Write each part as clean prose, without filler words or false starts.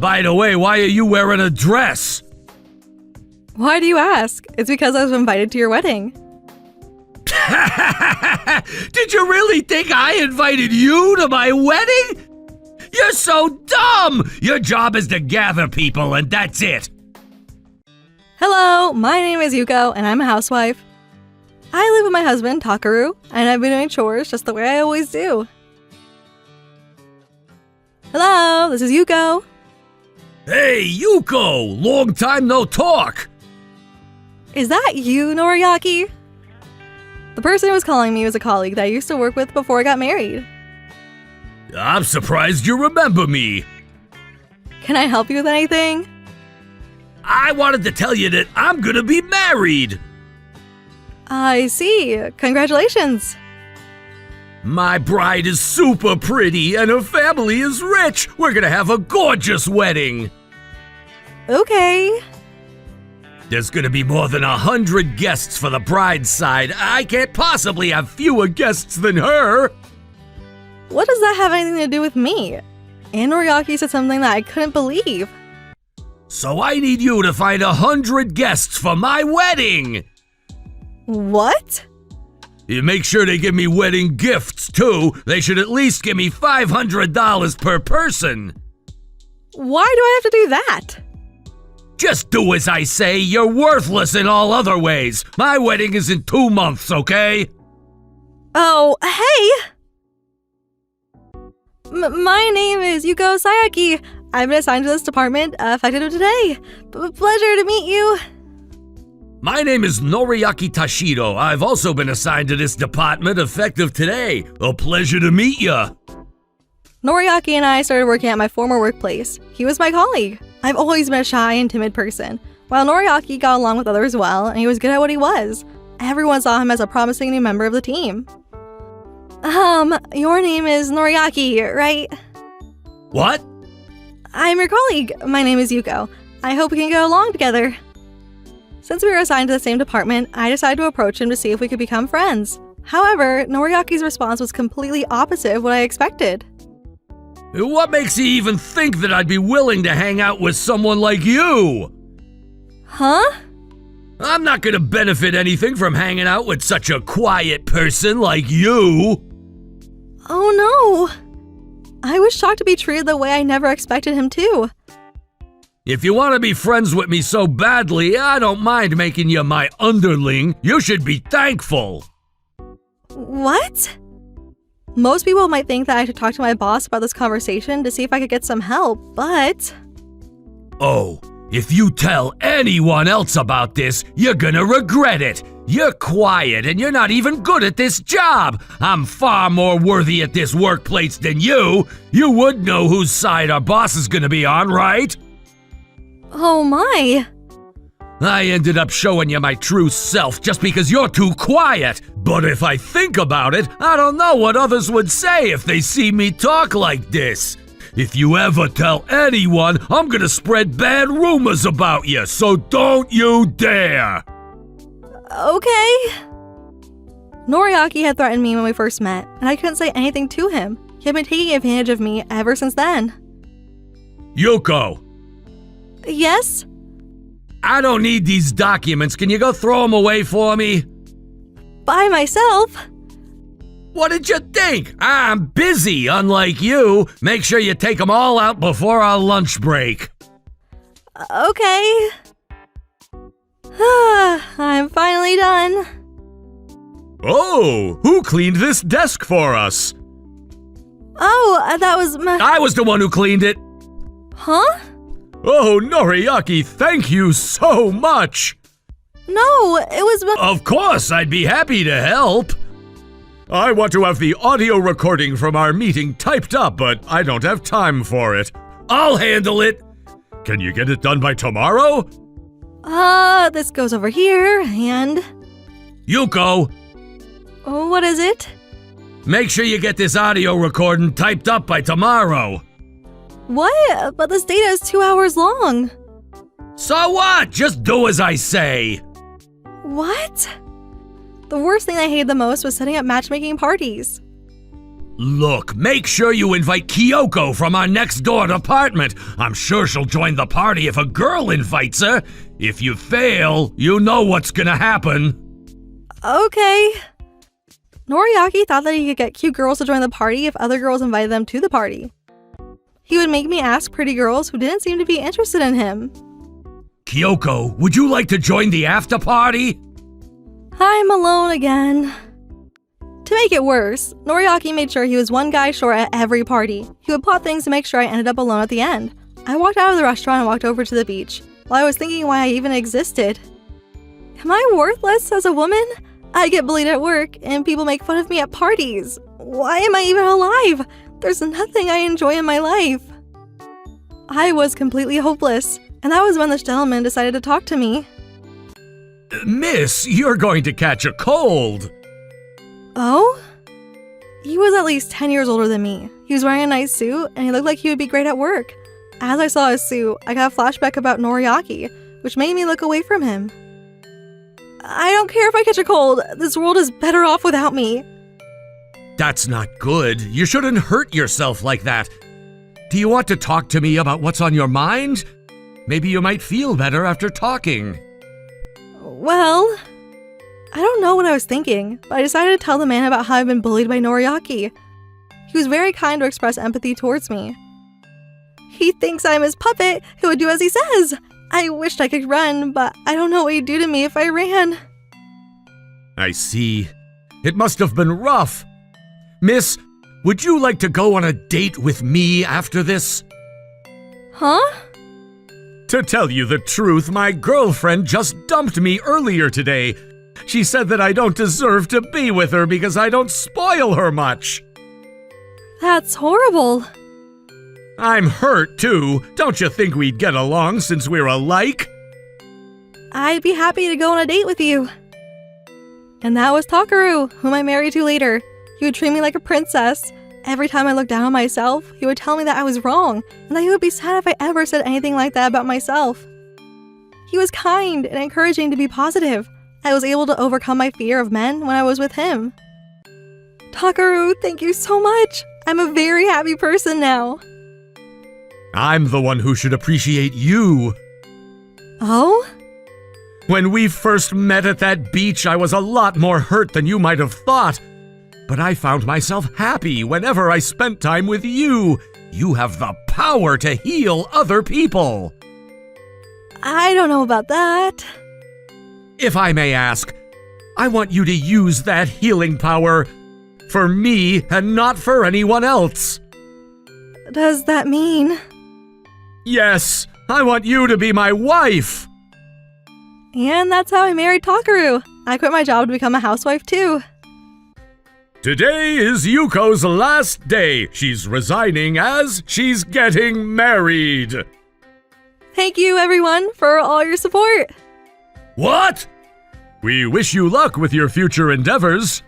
By the way, why are you wearing a dress? Why do you ask? It's because I was invited to your wedding. Did you really think I invited you to my wedding? You're so dumb! Your job is to gather people and that's it. Hello, my name is Yuko and I'm a housewife. I live with my husband, Takaru, and I've been doing chores just the way I always do. Hello, this is Yuko. Hey, Yuko! Long time no talk! Is that you, Noriaki? The person who was calling me was a colleague that I used to work with before I got married. I'm surprised you remember me. Can I help you with anything? I wanted to tell you that I'm gonna be married. I see. Congratulations. My bride is super pretty and her family is rich. We're gonna have a gorgeous wedding. Okay. There's gonna be more than 100 guests for the bride's side. I can't possibly have fewer guests than her. What does that have anything to do with me? And Noriaki said something that I couldn't believe. So I need you to find 100 guests for my wedding. What? You make sure they give me wedding gifts too. They should at least give me $500 per person. Why do I have to do that? Just do as I say. You're worthless in all other ways. My wedding is in 2 months, okay? Oh, hey! My name is Yuko Sayaki. I've been assigned to this department effective today. Pleasure to meet you. My name is Noriaki Tashido. I've also been assigned to this department effective today. A pleasure to meet ya. Noriaki and I started working at my former workplace. He was my colleague. I've always been a shy and timid person, while Noriaki got along with others well and he was good at what he was. Everyone saw him as a promising new member of the team. Your name is Noriaki, right? What? I'm your colleague. My name is Yuko. I hope we can get along together. Since we were assigned to the same department, I decided to approach him to see if we could become friends. However, Noriaki's response was completely opposite of what I expected. What makes you even think that I'd be willing to hang out with someone like you? Huh? I'm not gonna benefit anything from hanging out with such a quiet person like you. Oh no! I was shocked to be treated the way I never expected him to. If you want to be friends with me so badly, I don't mind making you my underling. You should be thankful. What? Most people might think that I should talk to my boss about this conversation to see if I could get some help, but... Oh, if you tell anyone else about this, you're gonna regret it. You're quiet and you're not even good at this job. I'm far more worthy at this workplace than you. You would know whose side our boss is gonna be on, right? Oh my! I ended up showing you my true self just because you're too quiet. But if I think about it, I don't know what others would say if they see me talk like this. If you ever tell anyone, I'm gonna spread bad rumors about you, so don't you dare! Okay. Noriaki had threatened me when we first met, and I couldn't say anything to him. He had been taking advantage of me ever since then. Yuko! Yes? I don't need these documents. Can you go throw them away for me? By myself? What did you think? I'm busy, unlike you. Make sure you take them all out before our lunch break. Okay. I'm finally done. Oh, who cleaned this desk for us? Oh, that was I was the one who cleaned it. Huh? Oh, Noriaki, thank you so much. No, it was Of course, I'd be happy to help. I want to have the audio recording from our meeting typed up, but I don't have time for it. I'll handle it. Can you get it done by tomorrow? This goes over here, and... Yuko, What is it? make sure you get this audio recording typed up by tomorrow. What? But this data is 2 hours long. So what? Just do as I say. What? The worst thing I hated the most was setting up matchmaking parties. Look, make sure you invite Kyoko from our next door apartment. I'm sure she'll join the party if a girl invites her. If you fail, you know what's gonna happen. Okay. Noriaki thought that he could get cute girls to join the party if other girls invited them to the party. He would make me ask pretty girls who didn't seem to be interested in him. Kyoko, would you like to join the after party? I'm alone again. To make it worse, Noriaki made sure he was one guy short at every party. He would plot things to make sure I ended up alone at the end. I walked out of the restaurant and walked over to the beach, while I was thinking why I even existed. Am I worthless as a woman? I get bullied at work, and people make fun of me at parties. Why am I even alive? There's nothing I enjoy in my life. I was completely hopeless, and that was when this gentleman decided to talk to me. Miss, you're going to catch a cold. Oh? He was at least 10 years older than me. He was wearing a nice suit, and he looked like he would be great at work. As I saw his suit, I got a flashback about Noriaki, which made me look away from him. I don't care if I catch a cold. This world is better off without me. That's not good. You shouldn't hurt yourself like that. Do you want to talk to me about what's on your mind? Maybe you might feel better after talking. Well, I don't know what I was thinking, but I decided to tell the man about how I've been bullied by Noriaki. He was very kind to express empathy towards me. He thinks I'm his puppet who would do as he says. I wished I could run, but I don't know what he'd do to me if I ran. I see. It must have been rough. Miss, would you like to go on a date with me after this? Huh? To tell you the truth, my girlfriend just dumped me earlier today. She said that I don't deserve to be with her because I don't spoil her much. That's horrible. I'm hurt, too. Don't you think we'd get along since we're alike? I'd be happy to go on a date with you. And that was Takaru, whom I married to later. He would treat me like a princess. Every time I looked down on myself, he would tell me that I was wrong, and that he would be sad if I ever said anything like that about myself. He was kind and encouraging to be positive. I was able to overcome my fear of men when I was with him. Takaru, thank you so much. I'm a very happy person now. I'm the one who should appreciate you. Oh? When we first met at that beach, I was a lot more hurt than you might have thought. But I found myself happy whenever I spent time with you. You have the power to heal other people. I don't know about that. If I may ask, I want you to use that healing power for me and not for anyone else. Does that mean? Yes, I want you to be my wife. And that's how I married Takaru. I quit my job to become a housewife too. Today is Yuko's last day. She's resigning as she's getting married. Thank you, everyone, for all your support. What? We wish you luck with your future endeavors.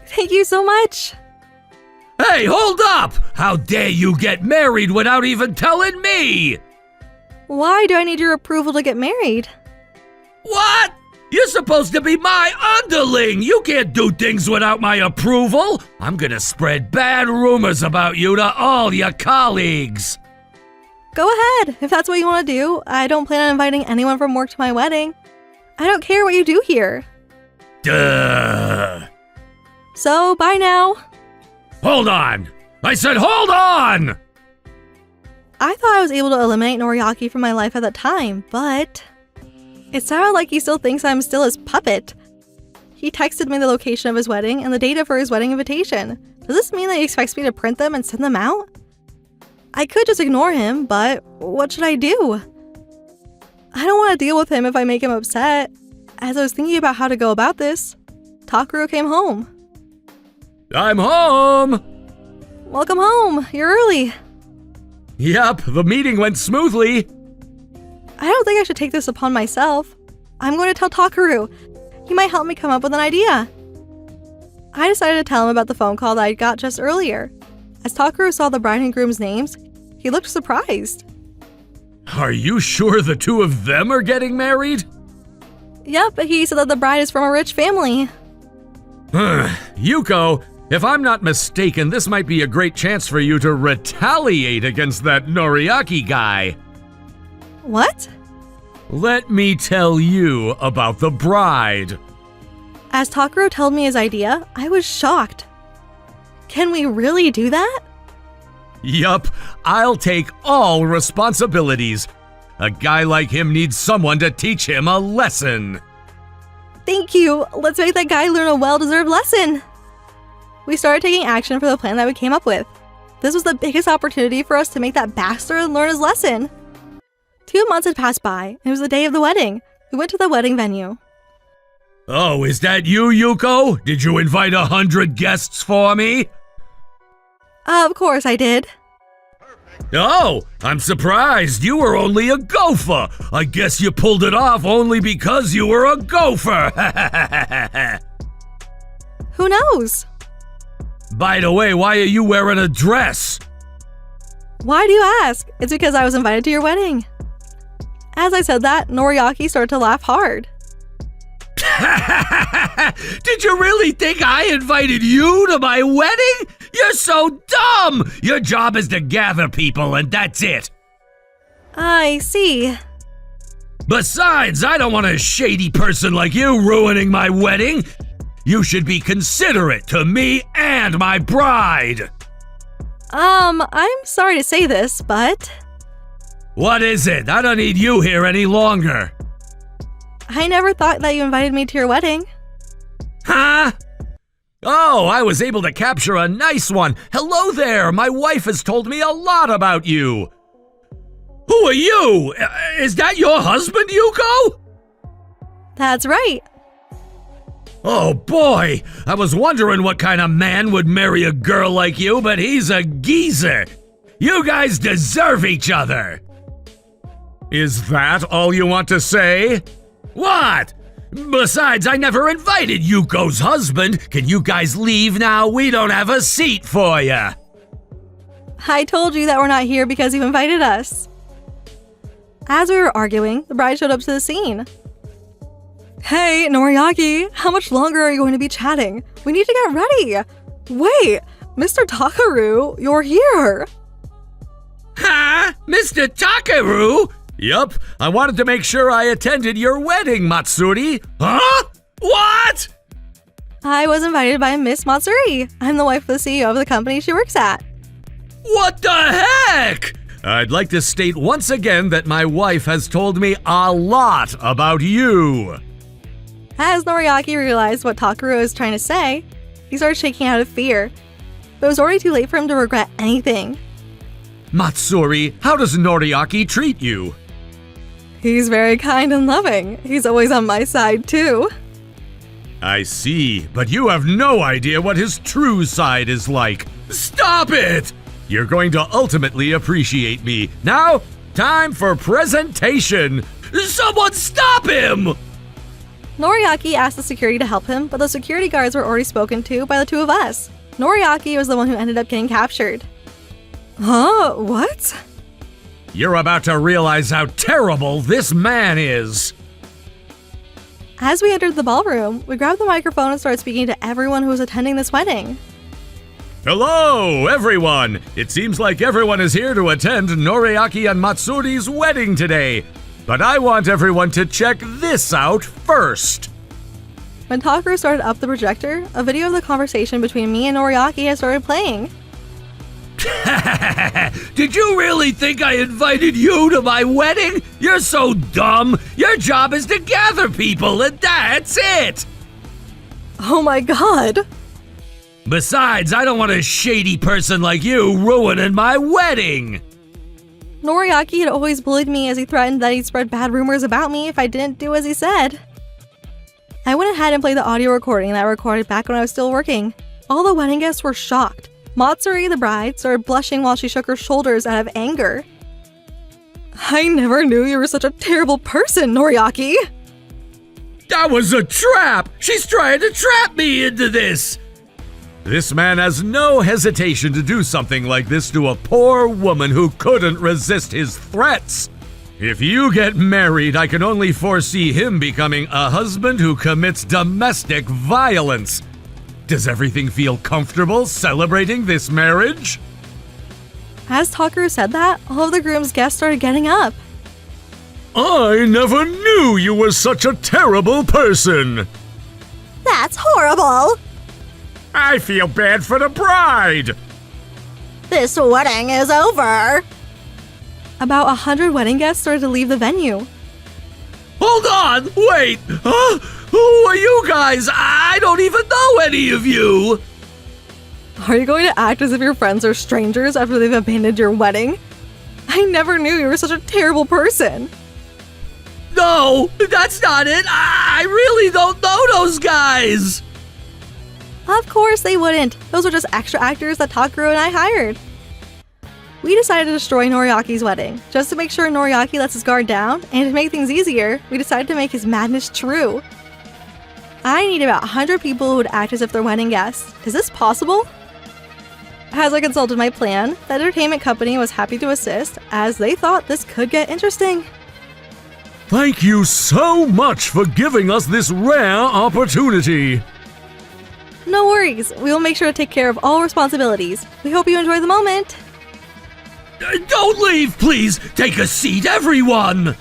Thank you so much. Hey, hold up! How dare you get married without even telling me? Why do I need your approval to get married? What? You're supposed to be my underling! You can't do things without my approval! I'm gonna spread bad rumors about you to all your colleagues! Go ahead, if that's what you want to do. I don't plan on inviting anyone from work to my wedding. I don't care what you do here. Duh! So, bye now. Hold on! I said hold on! I thought I was able to eliminate Noriaki from my life at that time, but it sounded like he still thinks I'm still his puppet. He texted me the location of his wedding and the data for his wedding invitation. Does this mean that he expects me to print them and send them out? I could just ignore him, but what should I do? I don't want to deal with him if I make him upset. As I was thinking about how to go about this, Takaru came home. I'm home! Welcome home. You're early. Yep, the meeting went smoothly. I don't think I should take this upon myself. I'm going to tell Takaru. He might help me come up with an idea. I decided to tell him about the phone call that I got just earlier. As Takaru saw the bride and groom's names, he looked surprised. Are you sure the two of them are getting married? Yep, he said that the bride is from a rich family. Yuko, If I'm not mistaken, this might be a great chance for you to retaliate against that Noriaki guy. What? Let me tell you about the bride. As Takuro told me his idea, I was shocked. Can we really do that? Yup, I'll take all responsibilities. A guy like him needs someone to teach him a lesson. Thank you. Let's make that guy learn a well-deserved lesson. We started taking action for the plan that we came up with. This was the biggest opportunity for us to make that bastard learn his lesson. 2 months had passed by, and it was the day of the wedding. We went to the wedding venue. Oh, is that you, Yuko? Did you invite 100 guests for me? Of course I did. Oh, I'm surprised. You were only a gopher. I guess you pulled it off only because you were a gopher. Who knows? By the way, why are you wearing a dress? Why do you ask? It's because I was invited to your wedding. As I said that, Noriaki started to laugh hard. Did you really think I invited you to my wedding? You're so dumb! Your job is to gather people and that's it. I see. Besides, I don't want a shady person like you ruining my wedding. You should be considerate to me and my bride. I'm sorry to say this, but What is it? I don't need you here any longer. I never thought that you invited me to your wedding. Huh? Oh, I was able to capture a nice one. Hello there, my wife has told me a lot about you. Who are you? Is that your husband, Yuko? That's right. Oh boy, I was wondering what kind of man would marry a girl like you, but he's a geezer. You guys deserve each other. Is that all you want to say? What? Besides, I never invited Yuko's husband. Can you guys leave now? We don't have a seat for you. I told you that we're not here because you invited us. As we were arguing, the bride showed up to the scene. Hey, Noriaki, how much longer are you going to be chatting? We need to get ready. Wait, Mr. Takaru, you're here. Huh? Mr. Takaru? Yup, I wanted to make sure I attended your wedding, Matsuri. Huh? What? I was invited by Miss Matsuri. I'm the wife of the CEO of the company she works at. What the heck? I'd like to state once again that my wife has told me a lot about you. As Noriaki realized what Takaru was trying to say, he started shaking out of fear. But it was already too late for him to regret anything. Matsuri, how does Noriaki treat you? He's very kind and loving. He's always on my side, too. I see, but you have no idea what his true side is like. Stop it! You're going to ultimately appreciate me. Now, time for presentation. Someone stop him! Noriaki asked the security to help him, but the security guards were already spoken to by the two of us. Noriaki was the one who ended up getting captured. Huh? What? You're about to realize how terrible this man is. As we entered the ballroom, we grabbed the microphone and started speaking to everyone who was attending this wedding. Hello, everyone! It seems like everyone is here to attend Noriaki and Matsuri's wedding today. But I want everyone to check this out first. When Takaru started up the projector, a video of the conversation between me and Noriaki had started playing. Did you really think I invited you to my wedding? You're so dumb. Your job is to gather people, and that's it. Oh my god. Besides, I don't want a shady person like you ruining my wedding. Noriaki had always bullied me as he threatened that he'd spread bad rumors about me if I didn't do as he said. I went ahead and played the audio recording that I recorded back when I was still working. All the wedding guests were shocked. Matsuri, the bride, started blushing while she shook her shoulders out of anger. I never knew you were such a terrible person, Noriaki! That was a trap! She's trying to trap me into this! This man has no hesitation to do something like this to a poor woman who couldn't resist his threats. If you get married, I can only foresee him becoming a husband who commits domestic violence. Does everything feel comfortable celebrating this marriage? As Takaru said that, all of the groom's guests started getting up. I never knew you were such a terrible person. That's horrible! I feel bad for the bride. This wedding is over! About 100 wedding guests started to leave the venue. Hold on, wait, huh? Who are you guys? I don't even know any of you. Are you going to act as if your friends are strangers after they've abandoned your wedding? I never knew you were such a terrible person. No, that's not it. I really don't know those guys. Of course they wouldn't. Those were just extra actors that Takaru and I hired. We decided to destroy Noriaki's wedding, just to make sure Noriaki lets his guard down, and to make things easier, we decided to make his madness true. I need about 100 people who would act as if they're wedding guests. Is this possible? As I consulted my plan, the entertainment company was happy to assist, as they thought this could get interesting. Thank you so much for giving us this rare opportunity. No worries, we will make sure to take care of all responsibilities. We hope you enjoy the moment. Don't leave, please. Take a seat, everyone.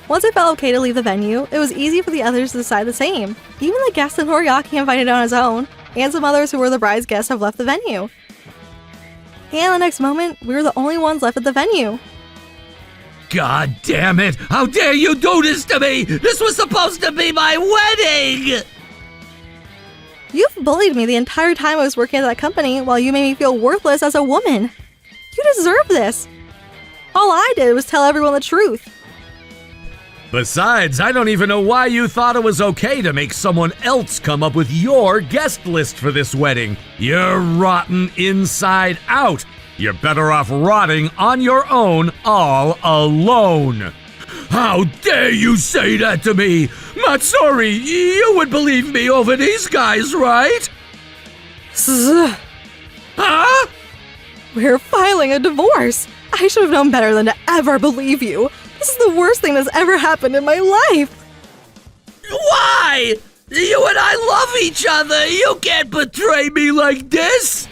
Once it felt okay to leave the venue, it was easy for the others to decide the same. Even the guests that Noriaki invited on his own, and some others who were the bride's guests have left the venue. And the next moment, we were the only ones left at the venue. God damn it! How dare you do this to me? This was supposed to be my wedding! You've bullied me the entire time I was working at that company while you made me feel worthless as a woman. You deserve this. All I did was tell everyone the truth. Besides, I don't even know why you thought it was okay to make someone else come up with your guest list for this wedding. You're rotten inside out. You're better off rotting on your own all alone. How dare you say that to me? Matsuri, you would believe me over these guys, right? Huh? We're filing a divorce. I should have known better than to ever believe you. This is the worst thing that's ever happened in my life. Why? You and I love each other. You can't betray me like this.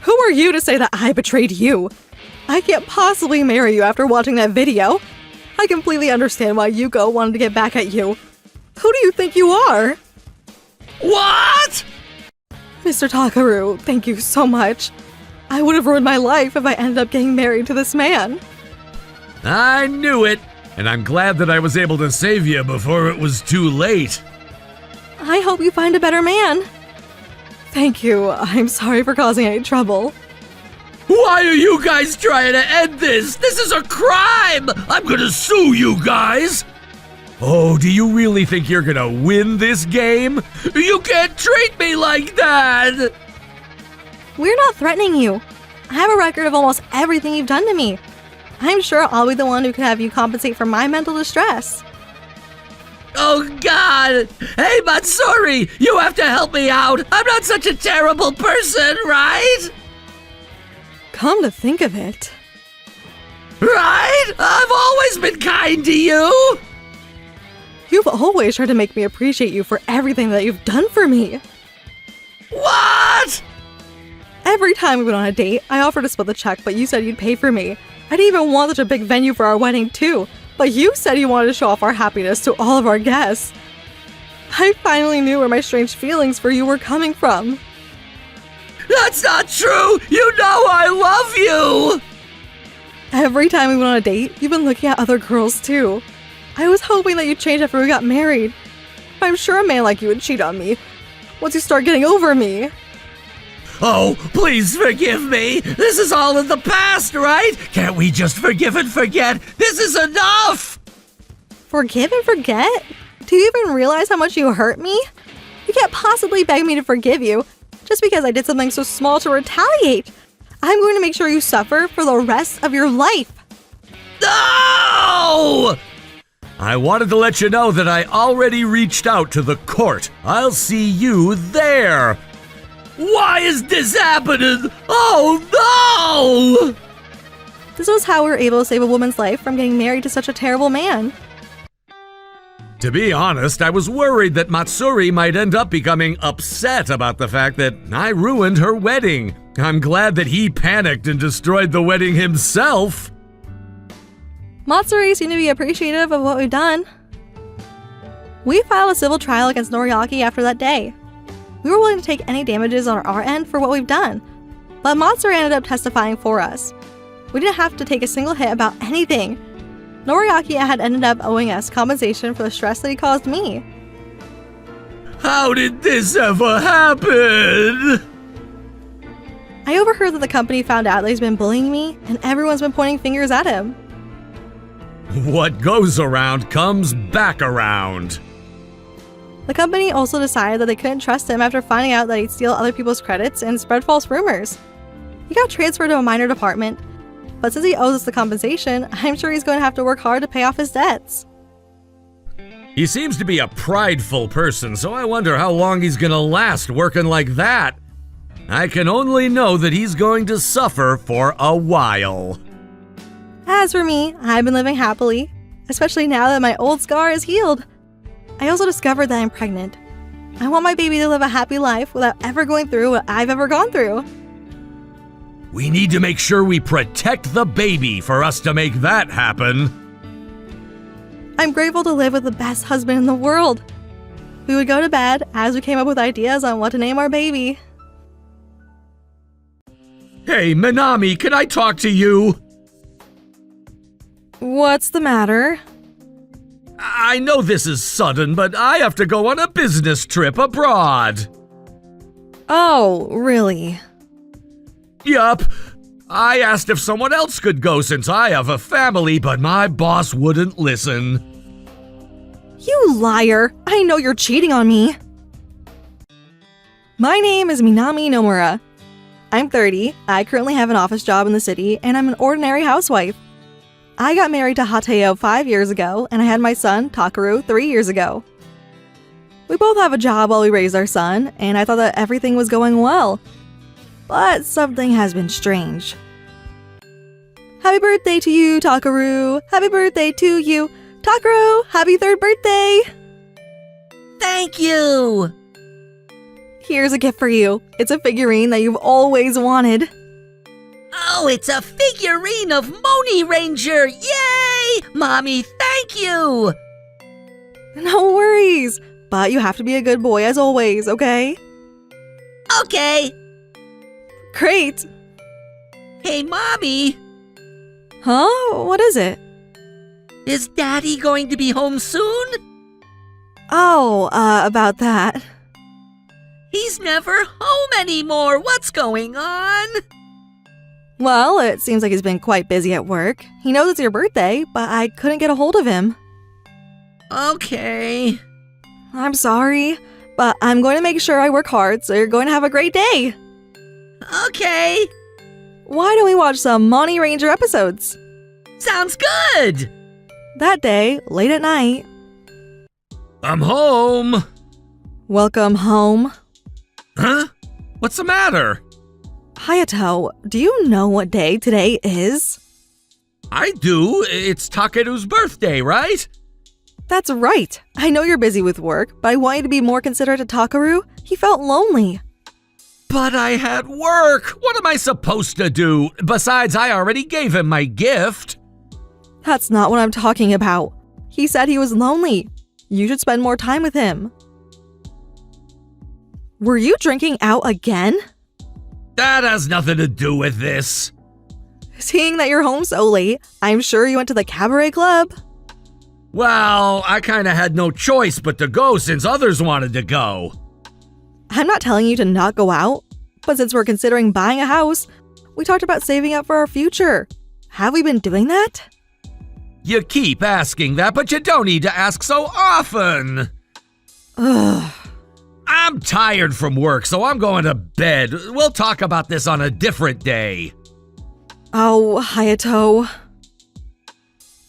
Who are you to say that I betrayed you? I can't possibly marry you after watching that video. I completely understand why Yuko wanted to get back at you. Who do you think you are? What? Mr. Takaru, thank you so much. I would have ruined my life if I ended up getting married to this man. I knew it, and I'm glad that I was able to save you before it was too late. I hope you find a better man. Thank you. I'm sorry for causing any trouble. Why are you guys trying to end this? This is a crime! I'm gonna sue you guys! Oh, do you really think you're gonna win this game? You can't treat me like that! We're not threatening you. I have a record of almost everything you've done to me. I'm sure I'll be the one who can have you compensate for my mental distress. Oh God! Hey Matsuri, you have to help me out! I'm not such a terrible person, right? Come to think of it. Right? I've always been kind to you! You've always tried to make me appreciate you for everything that you've done for me. What? Every time we went on a date, I offered to split the check, but you said you'd pay for me. I didn't even want such a big venue for our wedding, too. But you said you wanted to show off our happiness to all of our guests. I finally knew where my strange feelings for you were coming from. That's not true! You know I love you! Every time we went on a date, you've been looking at other girls, too. I was hoping that you'd change after we got married. I'm sure a man like you would cheat on me once you start getting over me. Oh, please forgive me! This is all in the past, right? Can't we just forgive and forget? This is enough! Forgive and forget? Do you even realize how much you hurt me? You can't possibly beg me to forgive you just because I did something so small to retaliate. I'm going to make sure you suffer for the rest of your life. No! I wanted to let you know that I already reached out to the court. I'll see you there. Why is this happening? Oh no! This was how we were able to save a woman's life from getting married to such a terrible man. To be honest, I was worried that Matsuri might end up becoming upset about the fact that I ruined her wedding. I'm glad that he panicked and destroyed the wedding himself. Matsuri seemed to be appreciative of what we've done. We filed a civil trial against Noriaki after that day. We were willing to take any damages on our end for what we've done, but Matsuri ended up testifying for us. We didn't have to take a single hit about anything. Noriaki had ended up owing us compensation for the stress that he caused me. How did this ever happen? I overheard that the company found out that he's been bullying me, and everyone's been pointing fingers at him. What goes around comes back around. The company also decided that they couldn't trust him after finding out that he'd steal other people's credits and spread false rumors. He got transferred to a minor department, but since he owes us the compensation, I'm sure he's going to have to work hard to pay off his debts. He seems to be a prideful person, so I wonder how long he's gonna last working like that. I can only know that he's going to suffer for a while. As for me, I've been living happily, especially now that my old scar is healed. I also discovered that I'm pregnant. I want my baby to live a happy life without ever going through what I've ever gone through. We need to make sure we protect the baby for us to make that happen. I'm grateful to live with the best husband in the world. We would go to bed as we came up with ideas on what to name our baby. Hey, Minami, can I talk to you? What's the matter? I know this is sudden, but I have to go on a business trip abroad. Oh, really? Yup. I asked if someone else could go since I have a family, but my boss wouldn't listen. You liar! I know you're cheating on me! My name is Minami Nomura. I'm 30, I currently have an office job in the city, and I'm an ordinary housewife. I got married to Hateo 5 years ago, and I had my son, Takaru, 3 years ago. We both have a job while we raise our son, and I thought that everything was going well. But something has been strange. Happy birthday to you, Takaru! Happy birthday to you! Takaru! Happy 3rd birthday! Thank you! Here's a gift for you. It's a figurine that you've always wanted. Oh, it's a figurine of MoniRanger! Yay! Mommy, thank you! No worries, but you have to be a good boy as always, okay? Okay. Great! Hey, Mommy! Huh? What is it? Is Daddy going to be home soon? Oh, about that. He's never home anymore. What's going on? Well, it seems like he's been quite busy at work. He knows it's your birthday, but I couldn't get a hold of him. Okay. I'm sorry, but I'm going to make sure I work hard, so you're going to have a great day. Okay. Why don't we watch some MoniRanger episodes? Sounds good! That day, late at night. I'm home. Welcome home. Huh? What's the matter? Hayato, do you know what day today is? I do. It's Takeru's birthday, right? That's right. I know you're busy with work, but I want you to be more considerate to Takaru. He felt lonely. But I had work. What am I supposed to do? Besides, I already gave him my gift. That's not what I'm talking about. He said he was lonely. You should spend more time with him. Were you drinking out again? That has nothing to do with this. Seeing that you're home so late, I'm sure you went to the cabaret club. Well, I kinda had no choice but to go since others wanted to go. I'm not telling you to not go out, but since we're considering buying a house, we talked about saving up for our future. Have we been doing that? You keep asking that, but you don't need to ask so often. Ugh. I'm tired from work, so I'm going to bed. We'll talk about this on a different day. Oh, Hayato.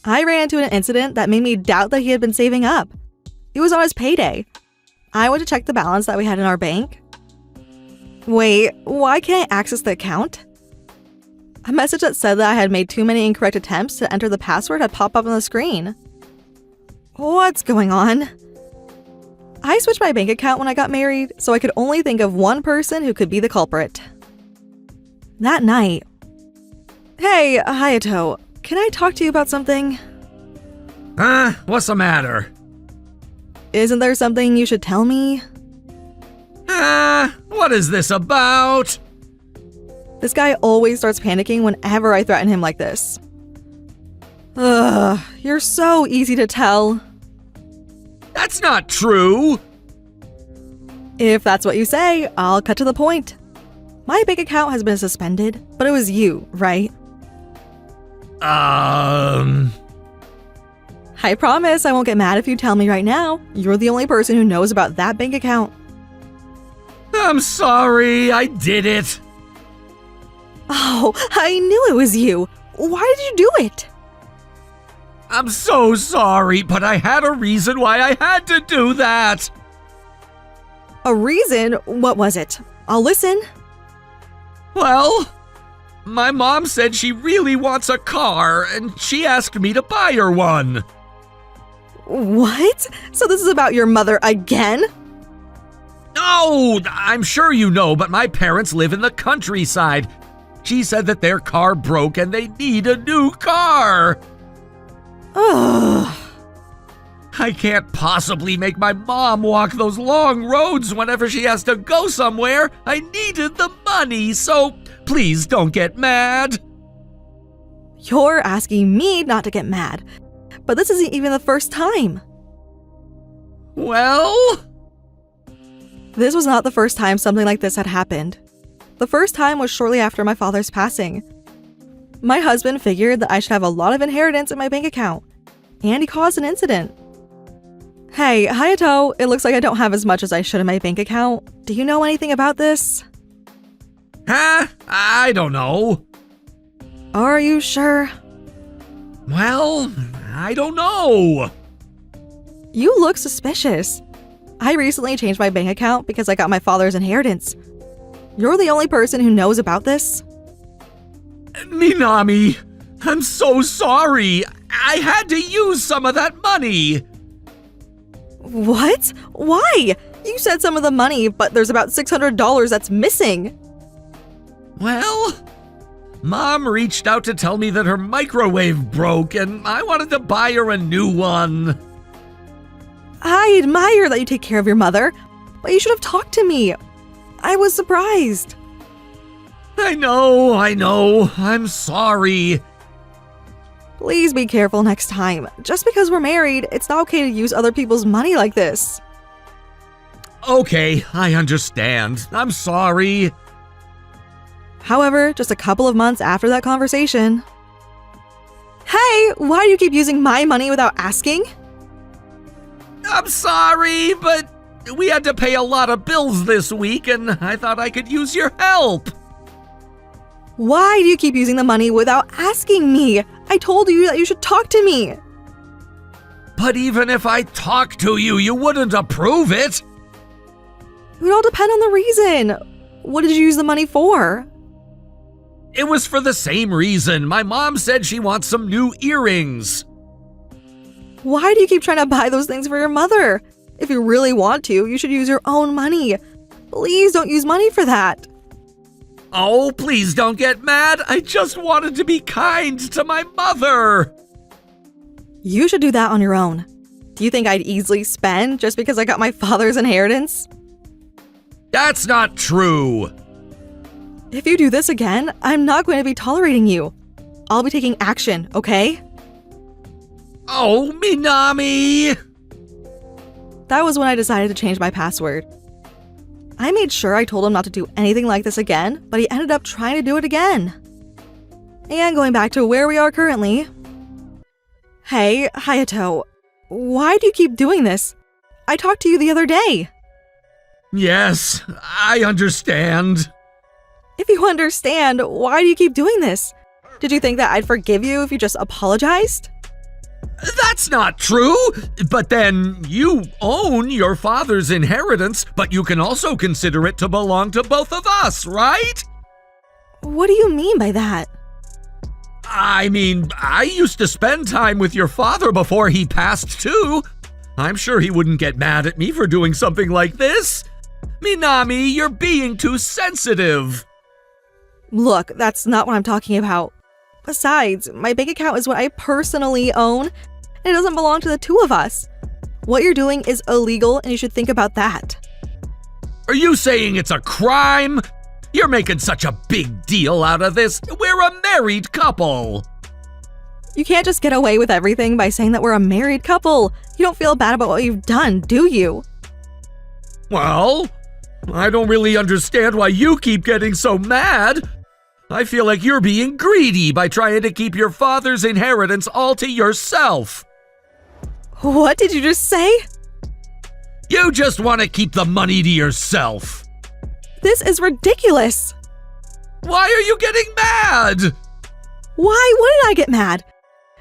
I ran into an incident that made me doubt that he had been saving up. It was on his payday. I went to check the balance that we had in our bank. Wait, why can't I access the account? A message that said that I had made too many incorrect attempts to enter the password had popped up on the screen. What's going on? I switched my bank account when I got married, so I could only think of one person who could be the culprit. That night... Hey, Hayato, can I talk to you about something? What's the matter? Isn't there something you should tell me? What is this about? This guy always starts panicking whenever I threaten him like this. Ugh, you're so easy to tell. That's not true! If that's what you say, I'll cut to the point. My bank account has been suspended, but it was you, right? I promise I won't get mad if you tell me right now. You're the only person who knows about that bank account. I'm sorry, I did it. Oh, I knew it was you. Why did you do it? I'm so sorry, but I had a reason why I had to do that. A reason? What was it? I'll listen. Well, my mom said she really wants a car, and she asked me to buy her one. What? So this is about your mother again? No, I'm sure you know, but my parents live in the countryside. She said that their car broke and they need a new car. Ugh. I can't possibly make my mom walk those long roads whenever she has to go somewhere. I needed the money, so please don't get mad. You're asking me not to get mad, but this isn't even the first time. Well? This was not the first time something like this had happened. The first time was shortly after my father's passing. My husband figured that I should have a lot of inheritance in my bank account, and he caused an incident. Hey, Hayato, it looks like I don't have as much as I should in my bank account. Do you know anything about this? Huh? I don't know. Are you sure? Well, I don't know. You look suspicious. I recently changed my bank account because I got my father's inheritance. You're the only person who knows about this? Minami, I'm so sorry. I had to use some of that money. What? Why? You said some of the money, but there's about $600 that's missing. Well, Mom reached out to tell me that her microwave broke and I wanted to buy her a new one. I admire that you take care of your mother, but you should have talked to me. I was surprised. I know. I'm sorry. Please be careful next time. Just because we're married, it's not okay to use other people's money like this. Okay, I understand. I'm sorry. However, just a couple of months after that conversation... Hey, why do you keep using my money without asking? I'm sorry, but we had to pay a lot of bills this week and I thought I could use your help. Why do you keep using the money without asking me? I told you that you should talk to me. But even if I talked to you, you wouldn't approve it. It would all depend on the reason. What did you use the money for? It was for the same reason. My mom said she wants some new earrings. Why do you keep trying to buy those things for your mother? If you really want to, you should use your own money. Please don't use money for that. Oh, please don't get mad. I just wanted to be kind to my mother. You should do that on your own. Do you think I'd easily spend just because I got my father's inheritance? That's not true. If you do this again, I'm not going to be tolerating you. I'll be taking action, okay? Oh, Minami! That was when I decided to change my password. I made sure I told him not to do anything like this again, but he ended up trying to do it again. And going back to where we are currently... Hey, Hayato, why do you keep doing this? I talked to you the other day. Yes, I understand. If you understand, why do you keep doing this? Did you think that I'd forgive you if you just apologized? That's not true! But then, you own your father's inheritance, but you can also consider it to belong to both of us, right? What do you mean by that? I mean, I used to spend time with your father before he passed too. I'm sure he wouldn't get mad at me for doing something like this. Minami, you're being too sensitive. Look, that's not what I'm talking about. Besides, my bank account is what I personally own, and it doesn't belong to the two of us. What you're doing is illegal, and you should think about that. Are you saying it's a crime? You're making such a big deal out of this. We're a married couple. You can't just get away with everything by saying that we're a married couple. You don't feel bad about what you've done, do you? Well, I don't really understand why you keep getting so mad. I feel like you're being greedy by trying to keep your father's inheritance all to yourself. What did you just say? You just want to keep the money to yourself. This is ridiculous. Why are you getting mad? Why wouldn't I get mad?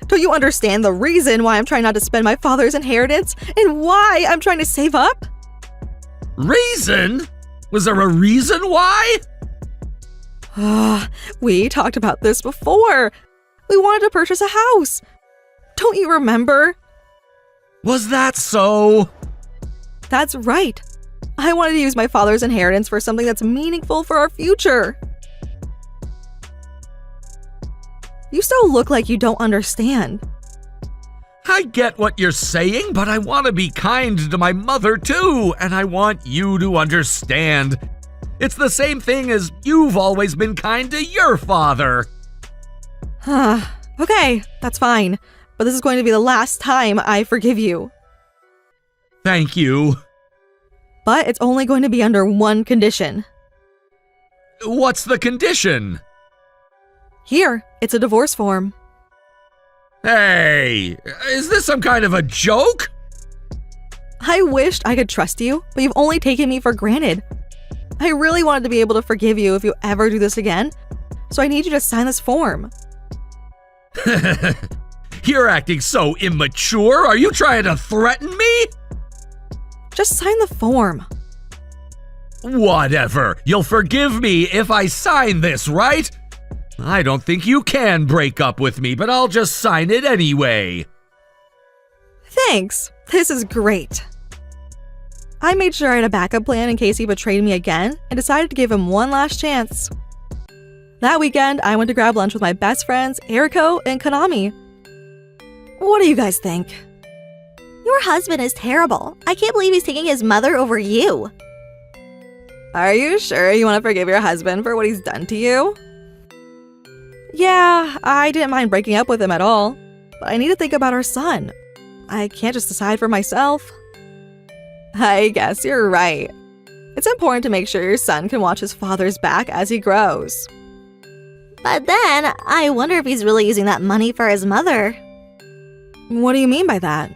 Don't you understand the reason why I'm trying not to spend my father's inheritance and why I'm trying to save up? Reason? Was there a reason why? We talked about this before. We wanted to purchase a house. Don't you remember? Was that so? That's right. I wanted to use my father's inheritance for something that's meaningful for our future. You still look like you don't understand. I get what you're saying, but I want to be kind to my mother too, and I want you to understand. It's the same thing as you've always been kind to your father. Okay, that's fine. But this is going to be the last time I forgive you. Thank you. But it's only going to be under one condition. What's the condition? Here, it's a divorce form. Hey, is this some kind of a joke? I wished I could trust you, but you've only taken me for granted. I really wanted to be able to forgive you if you ever do this again, so I need you to sign this form. You're acting so immature. Are you trying to threaten me? Just sign the form. Whatever. You'll forgive me if I sign this, right? I don't think you can break up with me, but I'll just sign it anyway. Thanks. This is great. I made sure I had a backup plan in case he betrayed me again and decided to give him one last chance. That weekend, I went to grab lunch with my best friends, Eriko and Konami. What do you guys think? Your husband is terrible. I can't believe he's taking his mother over you. Are you sure you want to forgive your husband for what he's done to you? Yeah, I didn't mind breaking up with him at all, but I need to think about our son. I can't just decide for myself. I guess you're right. It's important to make sure your son can watch his father's back as he grows. But then, I wonder if he's really using that money for his mother. What do you mean by that?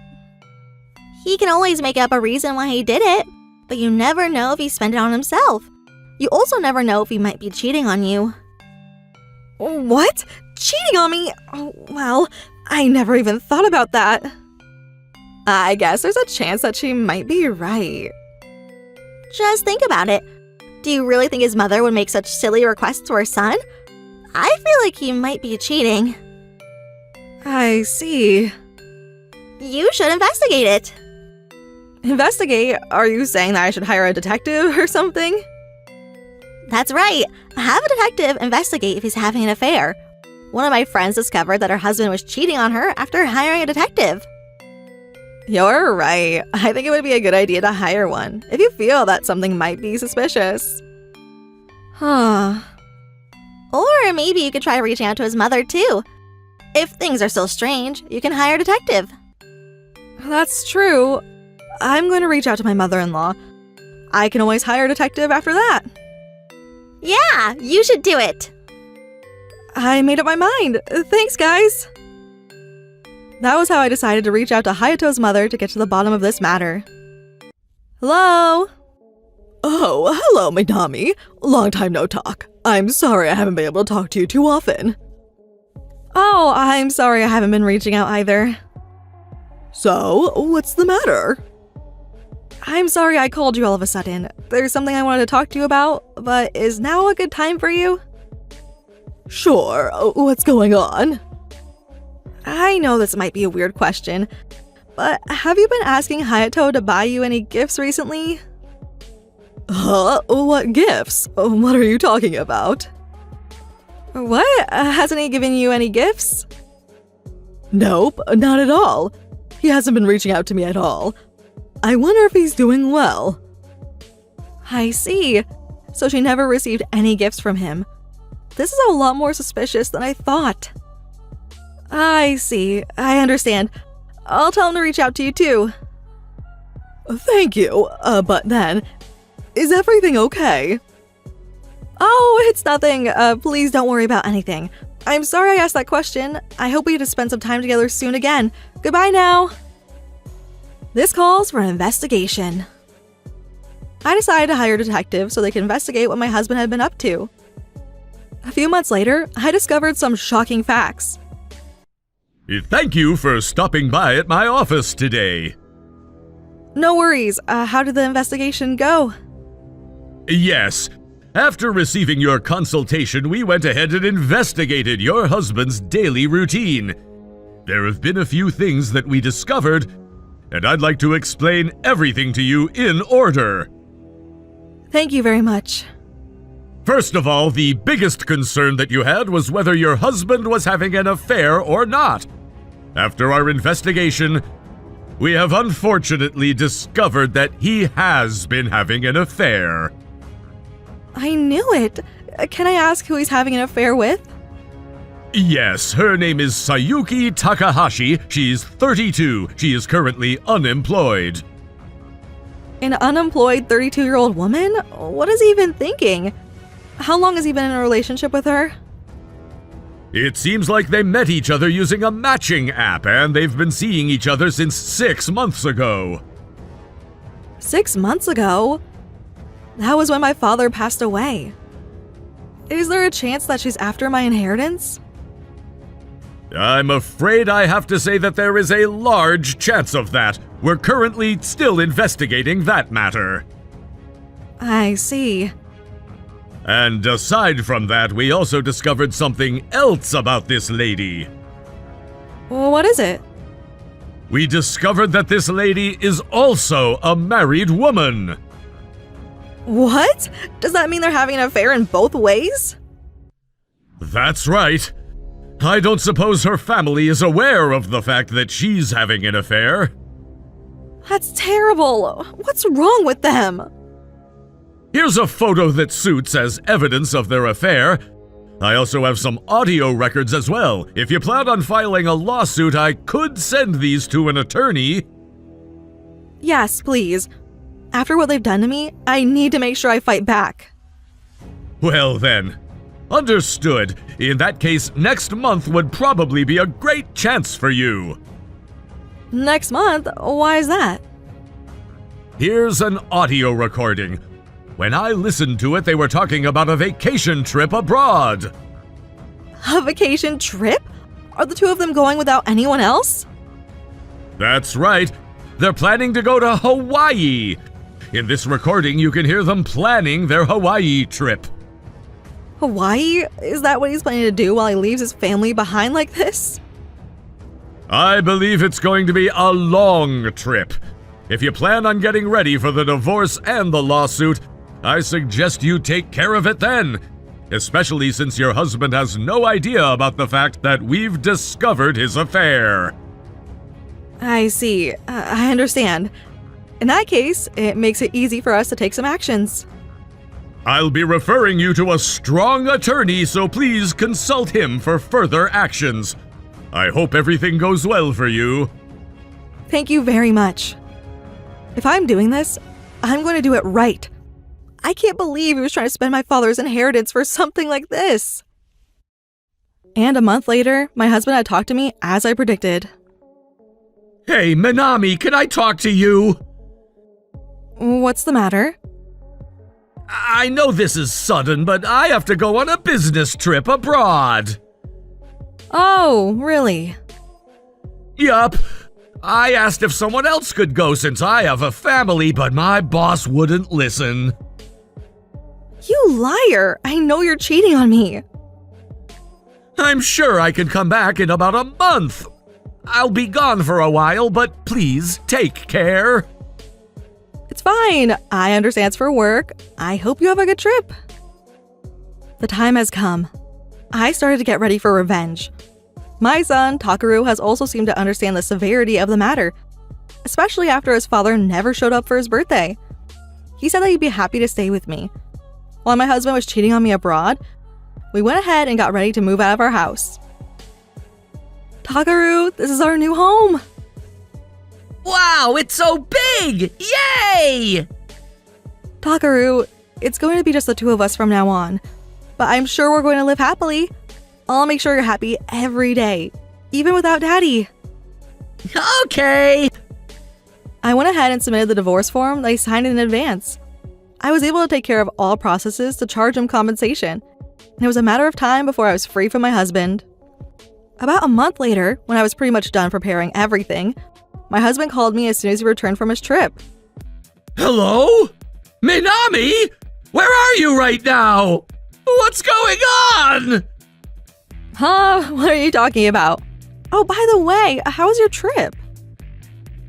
He can always make up a reason why he did it, but you never know if he spent it on himself. You also never know if he might be cheating on you. What? Cheating on me? Oh, well, I never even thought about that. I guess there's a chance that she might be right. Just think about it. Do you really think his mother would make such silly requests to her son? I feel like he might be cheating. I see. You should investigate it. Investigate? Are you saying that I should hire a detective or something? That's right. Have a detective investigate if he's having an affair. One of my friends discovered that her husband was cheating on her after hiring a detective. You're right. I think it would be a good idea to hire one if you feel that something might be suspicious. Huh. Or maybe you could try reaching out to his mother too. If things are still strange, you can hire a detective. That's true. I'm going to reach out to my mother-in-law. I can always hire a detective after that. Yeah, you should do it. I made up my mind. Thanks, guys. That was how I decided to reach out to Hayato's mother to get to the bottom of this matter. Hello? Oh, hello, Minami. Long time no talk. I'm sorry I haven't been able to talk to you too often. Oh, I'm sorry I haven't been reaching out either. So, what's the matter? I'm sorry I called you all of a sudden. There's something I wanted to talk to you about, but is now a good time for you? Sure, what's going on? I know this might be a weird question, but have you been asking Hayato to buy you any gifts recently? Huh? What gifts? What are you talking about? What? Hasn't he given you any gifts? Nope, not at all. He hasn't been reaching out to me at all. I wonder if he's doing well. I see. So she never received any gifts from him. This is a lot more suspicious than I thought. I see. I understand. I'll tell him to reach out to you too. Thank you, but then, is everything okay? Oh, it's nothing. Please don't worry about anything. I'm sorry I asked that question. I hope we get to spend some time together soon again. Goodbye now. This calls for an investigation. I decided to hire a detective so they could investigate what my husband had been up to. A few months later, I discovered some shocking facts. Thank you for stopping by at my office today. No worries. How did the investigation go? Yes. After receiving your consultation, we went ahead and investigated your husband's daily routine. There have been a few things that we discovered, and I'd like to explain everything to you in order. Thank you very much. First of all, the biggest concern that you had was whether your husband was having an affair or not. After our investigation, we have unfortunately discovered that he has been having an affair. I knew it. Can I ask who he's having an affair with? Yes, her name is Sayuki Takahashi. She's 32. She is currently unemployed. An unemployed 32-year-old woman? What is he even thinking? How long has he been in a relationship with her? It seems like they met each other using a matching app, and they've been seeing each other since 6 months ago. 6 months ago? That was when my father passed away. Is there a chance that she's after my inheritance? I'm afraid I have to say that there is a large chance of that. We're currently still investigating that matter. I see. And aside from that, we also discovered something else about this lady. What is it? We discovered that this lady is also a married woman. What? Does that mean they're having an affair in both ways? That's right. I don't suppose her family is aware of the fact that she's having an affair. That's terrible. What's wrong with them? Here's a photo that suits as evidence of their affair. I also have some audio records as well. If you plan on filing a lawsuit, I could send these to an attorney. Yes, please. After what they've done to me, I need to make sure I fight back. Well then, understood. In that case, next month would probably be a great chance for you. Next month? Why is that? Here's an audio recording. When I listened to it, they were talking about a vacation trip abroad. A vacation trip? Are the two of them going without anyone else? That's right. They're planning to go to Hawaii. In this recording, you can hear them planning their Hawaii trip. Hawaii? Is that what he's planning to do while he leaves his family behind like this? I believe it's going to be a long trip. If you plan on getting ready for the divorce and the lawsuit, I suggest you take care of it then, especially since your husband has no idea about the fact that we've discovered his affair. I see. I understand. In that case, it makes it easy for us to take some actions. I'll be referring you to a strong attorney, so please consult him for further actions. I hope everything goes well for you. Thank you very much. If I'm doing this, I'm going to do it right. I can't believe he was trying to spend my father's inheritance for something like this. And a month later, my husband had talked to me as I predicted. Hey, Minami, can I talk to you? What's the matter? I know this is sudden, but I have to go on a business trip abroad. Oh, really? Yup. I asked if someone else could go since I have a family, but my boss wouldn't listen. You liar! I know you're cheating on me. I'm sure I can come back in about a month. I'll be gone for a while, but please take care. It's fine. I understand it's for work. I hope you have a good trip. The time has come. I started to get ready for revenge. My son, Takaru, has also seemed to understand the severity of the matter, especially after his father never showed up for his birthday. He said that he'd be happy to stay with me. While my husband was cheating on me abroad, we went ahead and got ready to move out of our house. Takaru, this is our new home! Wow, it's so big! Yay! Takaru, it's going to be just the two of us from now on, but I'm sure we're going to live happily. I'll make sure you're happy every day, even without Daddy. Okay! I went ahead and submitted the divorce form that I signed in advance. I was able to take care of all processes to charge him compensation, and it was a matter of time before I was free from my husband. About a month later, when I was pretty much done preparing everything, my husband called me as soon as he returned from his trip. Hello? Minami? Where are you right now? What's going on? Huh? What are you talking about? Oh, by the way, how was your trip?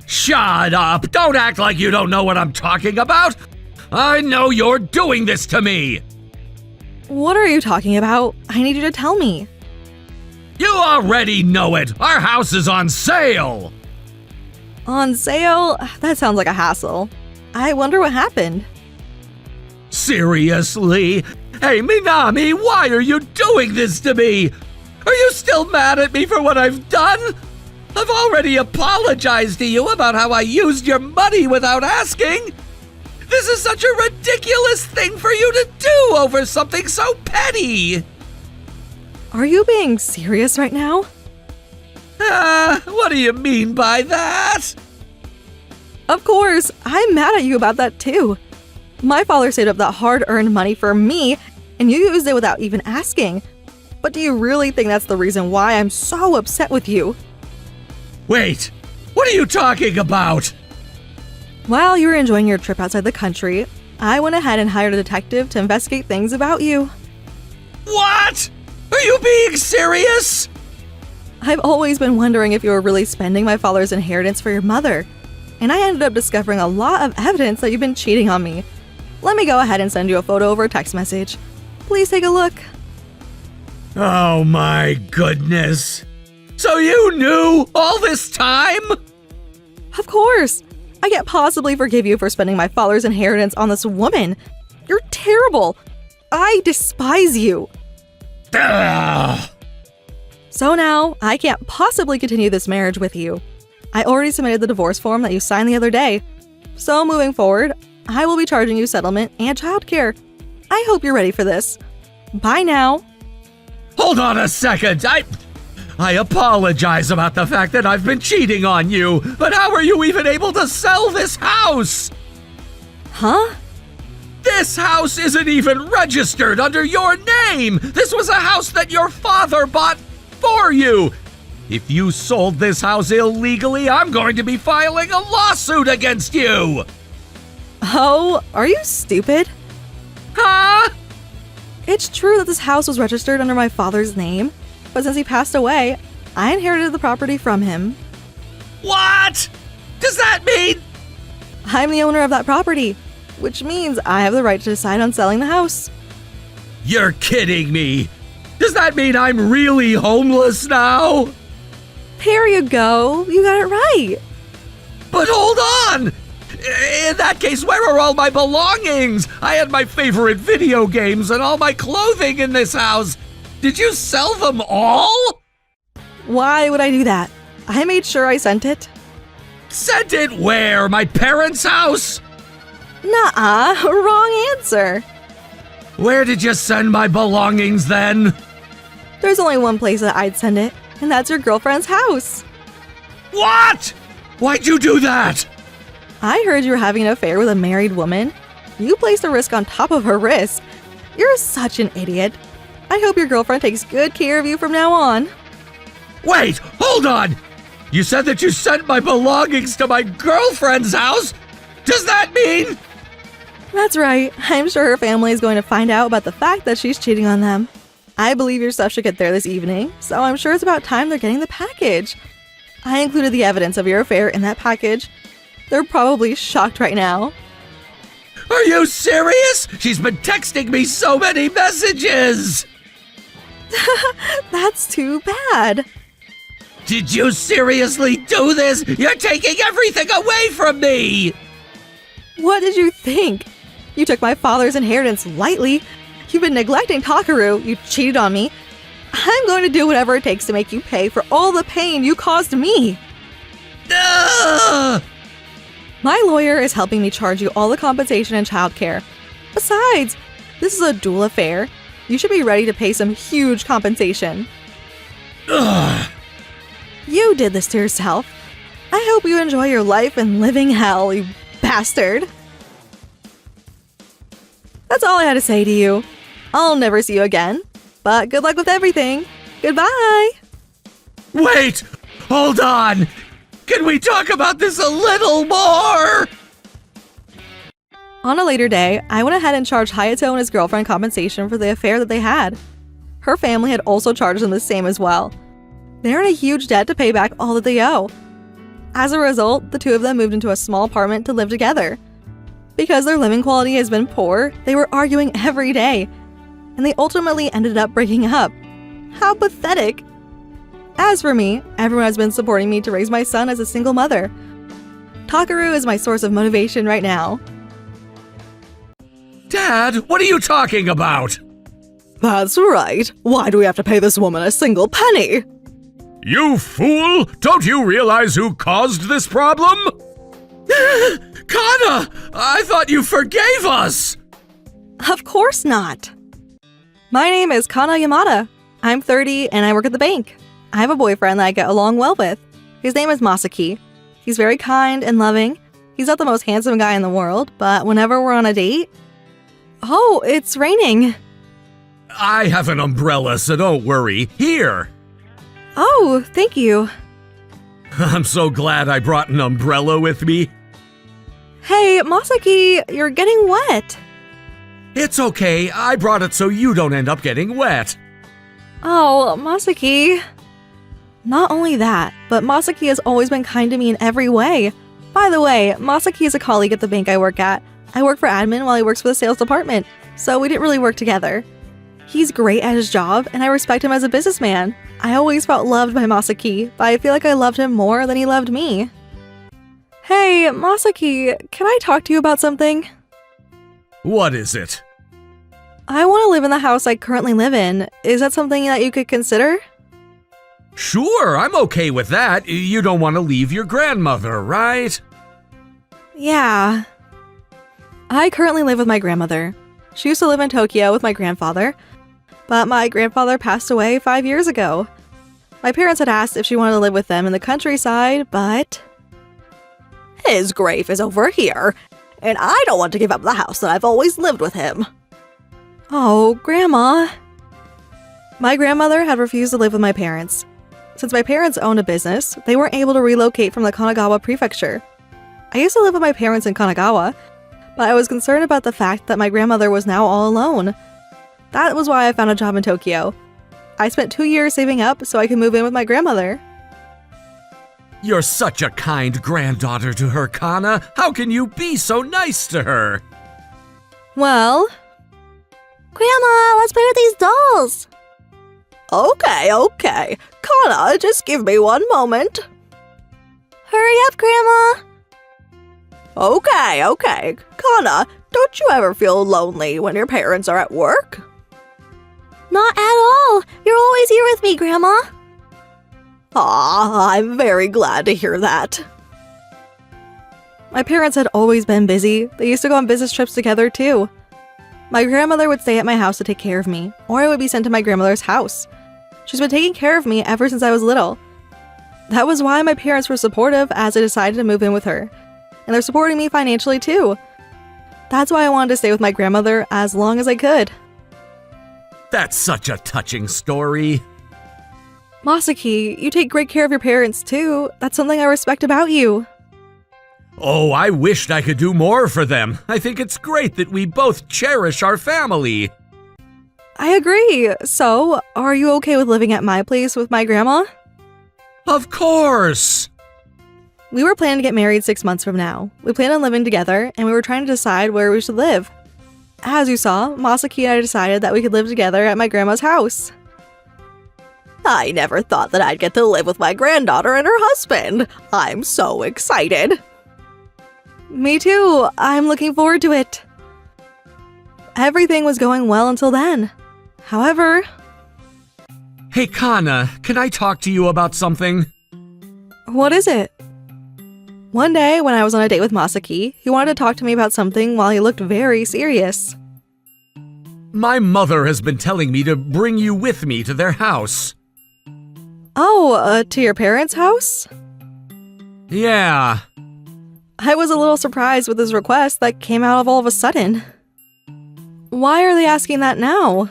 Shut up! Don't act like you don't know what I'm talking about! I know you're doing this to me! What are you talking about? I need you to tell me. You already know it! Our house is on sale! On sale? That sounds like a hassle. I wonder what happened. Seriously? Hey, Minami, why are you doing this to me? Are you still mad at me for what I've done? I've already apologized to you about how I used your money without asking. This is such a ridiculous thing for you to do over something so petty. Are you being serious right now? What do you mean by that? Of course, I'm mad at you about that too. My father saved up that hard-earned money for me, and you used it without even asking. But do you really think that's the reason why I'm so upset with you? Wait, what are you talking about? While you were enjoying your trip outside the country, I went ahead and hired a detective to investigate things about you. What? Are you being serious? I've always been wondering if you were really spending my father's inheritance for your mother, and I ended up discovering a lot of evidence that you've been cheating on me. Let me go ahead and send you a photo over a text message. Please take a look. Oh my goodness. So you knew all this time? Of course! I can't possibly forgive you for spending my father's inheritance on this woman. You're terrible. I despise you. Ugh. So now, I can't possibly continue this marriage with you. I already submitted the divorce form that you signed the other day. So moving forward, I will be charging you settlement and childcare. I hope you're ready for this. Bye now. Hold on a second. I apologize about the fact that I've been cheating on you, but how are you even able to sell this house? Huh? This house isn't even registered under your name! This was a house that your father bought for you! If you sold this house illegally, I'm going to be filing a lawsuit against you! Oh, are you stupid? Huh? It's true that this house was registered under my father's name, but since he passed away, I inherited the property from him. What? Does that mean? I'm the owner of that property, which means I have the right to decide on selling the house. You're kidding me! Does that mean I'm really homeless now? There you go. You got it right. But hold on! In that case, where are all my belongings? I had my favorite video games and all my clothing in this house. Did you sell them all? Why would I do that? I made sure I sent it. Sent it where? My parents' house? Nuh-uh. Wrong answer. Where did you send my belongings then? There's only one place that I'd send it, and that's your girlfriend's house. What? Why'd you do that? I heard you were having an affair with a married woman. You placed a risk on top of her risk. You're such an idiot. I hope your girlfriend takes good care of you from now on. Wait, hold on! You said that you sent my belongings to my girlfriend's house? Does that mean? That's right. I'm sure her family is going to find out about the fact that she's cheating on them. I believe your stuff should get there this evening, so I'm sure it's about time they're getting the package. I included the evidence of your affair in that package. They're probably shocked right now. Are you serious? She's been texting me so many messages! That's too bad. Did you seriously do this? You're taking everything away from me! What did you think? You took my father's inheritance lightly. You've been neglecting Takaru. You cheated on me. I'm going to do whatever it takes to make you pay for all the pain you caused me. Ugh! My lawyer is helping me charge you all the compensation and childcare. Besides, this is a dual affair. You should be ready to pay some huge compensation. Ugh! You did this to yourself. I hope you enjoy your life in living hell, you bastard. That's all I had to say to you. I'll never see you again, but good luck with everything. Goodbye. Wait! Hold on! Can we talk about this a little more? On a later day, I went ahead and charged Hayato and his girlfriend compensation for the affair that they had. Her family had also charged them the same as well. They're in a huge debt to pay back all that they owe. As a result, the two of them moved into a small apartment to live together. Because their living quality has been poor, they were arguing every day, and they ultimately ended up breaking up. How pathetic! As for me, everyone has been supporting me to raise my son as a single mother. Takaru is my source of motivation right now. Dad, what are you talking about? That's right. Why do we have to pay this woman a single penny? You fool! Don't you realize who caused this problem? Kana! I thought you forgave us! Of course not. My name is Kana Yamada. I'm 30 and I work at the bank. I have a boyfriend that I get along well with. His name is Masaki. He's very kind and loving. He's not the most handsome guy in the world, but whenever we're on a date... Oh, it's raining. I have an umbrella, so don't worry. Here! Oh, thank you. I'm so glad I brought an umbrella with me. Hey, Masaki, you're getting wet. It's okay, I brought it so you don't end up getting wet. Oh, Masaki. Not only that, but Masaki has always been kind to me in every way. By the way, Masaki is a colleague at the bank I work at. I work for admin while he works for the sales department, so we didn't really work together. He's great at his job, and I respect him as a businessman. I always felt loved by Masaki, but I feel like I loved him more than he loved me. Hey, Masaki, can I talk to you about something? What is it? I want to live in the house I currently live in. Is that something that you could consider? Sure, I'm okay with that. You don't want to leave your grandmother, right? Yeah. I currently live with my grandmother. She used to live in Tokyo with my grandfather, but my grandfather passed away 5 years ago. My parents had asked if she wanted to live with them in the countryside, but... His grave is over here, and I don't want to give up the house that I've always lived with him. Oh, Grandma. My grandmother had refused to live with my parents. Since my parents owned a business, they weren't able to relocate from the Kanagawa prefecture. I used to live with my parents in Kanagawa, but I was concerned about the fact that my grandmother was now all alone. That was why I found a job in Tokyo. I spent 2 years saving up so I could move in with my grandmother. You're such a kind granddaughter to her, Kana. How can you be so nice to her? Well... Grandma, let's play with these dolls. Okay. Kana, just give me one moment. Hurry up, Grandma. Okay. Kana, don't you ever feel lonely when your parents are at work? Not at all. You're always here with me, Grandma. Aw, I'm very glad to hear that. My parents had always been busy. They used to go on business trips together, too. My grandmother would stay at my house to take care of me, or I would be sent to my grandmother's house. She's been taking care of me ever since I was little. That was why my parents were supportive as I decided to move in with her. And they're supporting me financially, too. That's why I wanted to stay with my grandmother as long as I could. That's such a touching story. Masaki, you take great care of your parents, too. That's something I respect about you. Oh, I wished I could do more for them. I think it's great that we both cherish our family. I agree. So, are you okay with living at my place with my grandma? Of course! We were planning to get married 6 months from now. We planned on living together, and we were trying to decide where we should live. As you saw, Masaki and I decided that we could live together at my grandma's house. I never thought that I'd get to live with my granddaughter and her husband. I'm so excited. Me too. I'm looking forward to it. Everything was going well until then. However, Hey Kana, can I talk to you about something? what is it? One day, when I was on a date with Masaki, he wanted to talk to me about something while he looked very serious. My mother has been telling me to bring you with me to their house. Oh, to your parents' house? Yeah. I was a little surprised with his request that came out of all of a sudden. Why are they asking that now?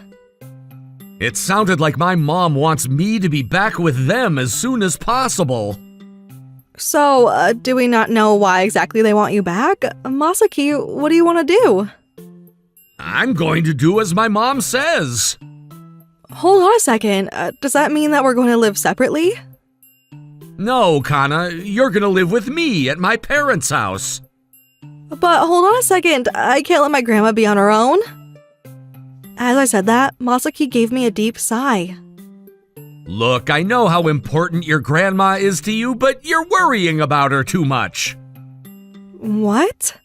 It sounded like my mom wants me to be back with them as soon as possible. So, do we not know why exactly they want you back? Masaki, what do you want to do? I'm going to do as my mom says. Hold on a second. Does that mean that we're going to live separately? No, Kana, you're gonna live with me at my parents' house. But hold on a second. I can't let my grandma be on her own. As I said that, Masaki gave me a deep sigh. Look, I know how important your grandma is to you, but you're worrying about her too much. What?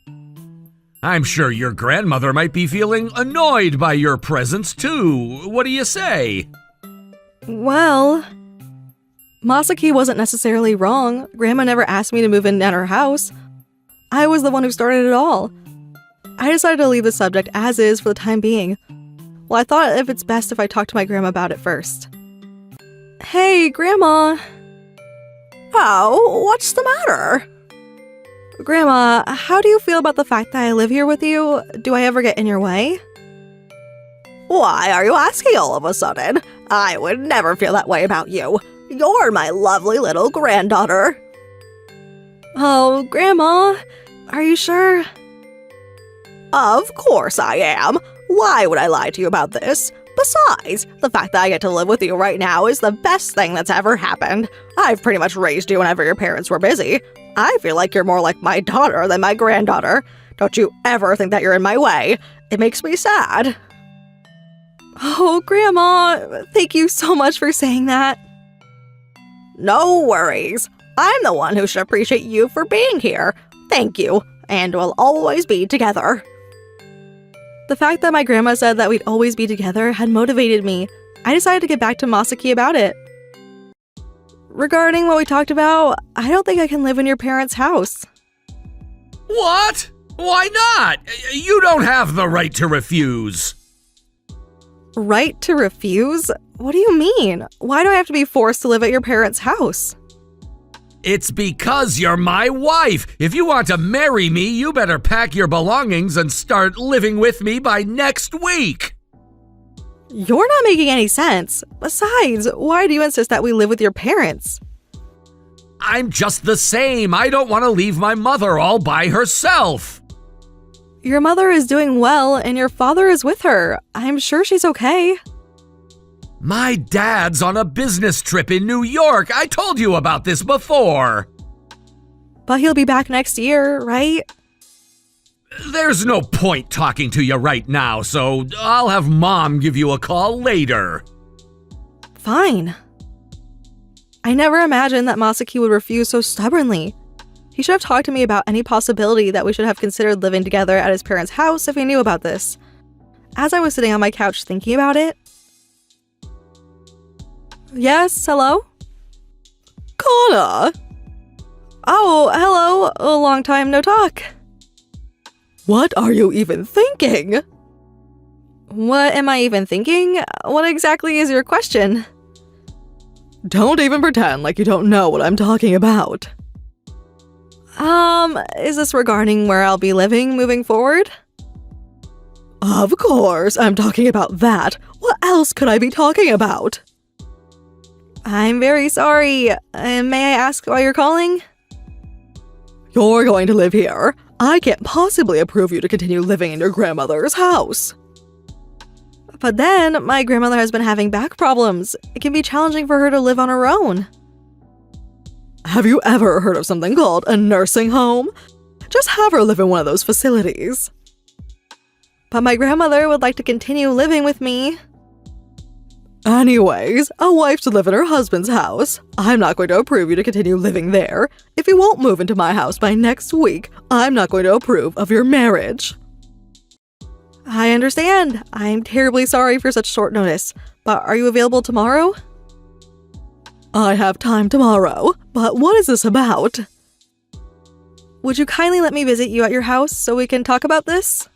I'm sure your grandmother might be feeling annoyed by your presence too. What do you say? Well, Masaki wasn't necessarily wrong. Grandma never asked me to move in at her house. I was the one who started it all. I decided to leave the subject as is for the time being. Well, I thought if it's best if I talk to my grandma about it first. Hey, Grandma! Oh, what's the matter? Grandma, how do you feel about the fact that I live here with you? Do I ever get in your way? Why are you asking all of a sudden? I would never feel that way about you. You're my lovely little granddaughter. Oh, Grandma, are you sure? Of course I am. Why would I lie to you about this? Besides, the fact that I get to live with you right now is the best thing that's ever happened. I've pretty much raised you whenever your parents were busy. I feel like you're more like my daughter than my granddaughter. Don't you ever think that you're in my way. It makes me sad. Oh, Grandma, thank you so much for saying that. No worries. I'm the one who should appreciate you for being here. Thank you, and we'll always be together. The fact that my grandma said that we'd always be together had motivated me. I decided to get back to Masaki about it. Regarding what we talked about, I don't think I can live in your parents' house. What? Why not? You don't have the right to refuse. Right to refuse? What do you mean? Why do I have to be forced to live at your parents' house? It's because you're my wife. If you want to marry me, you better pack your belongings and start living with me by next week. You're not making any sense. Besides, why do you insist that we live with your parents? I'm just the same. I don't want to leave my mother all by herself. Your mother is doing well and your father is with her. I'm sure she's okay. My dad's on a business trip in New York. I told you about this before. But he'll be back next year, right? There's no point talking to you right now, so I'll have Mom give you a call later. Fine. I never imagined that Masaki would refuse so stubbornly. He should have talked to me about any possibility that we should have considered living together at his parents' house if he knew about this. As I was sitting on my couch thinking about it... Yes, hello? Kana! Oh, hello. A long time no talk. What are you even thinking? What am I even thinking? What exactly is your question? Don't even pretend like you don't know what I'm talking about. Is this regarding where I'll be living moving forward? Of course, I'm talking about that. What else could I be talking about? I'm very sorry. May I ask why you're calling? You're going to live here. I can't possibly approve you to continue living in your grandmother's house. But then, my grandmother has been having back problems. It can be challenging for her to live on her own. Have you ever heard of something called a nursing home? Just have her live in one of those facilities. But my grandmother would like to continue living with me. Anyways, a wife to live in her husband's house. I'm not going to approve you to continue living there. If you won't move into my house by next week, I'm not going to approve of your marriage. I understand. I'm terribly sorry for such short notice. But are you available tomorrow? I have time tomorrow, but what is this about? Would you kindly let me visit you at your house so we can talk about this?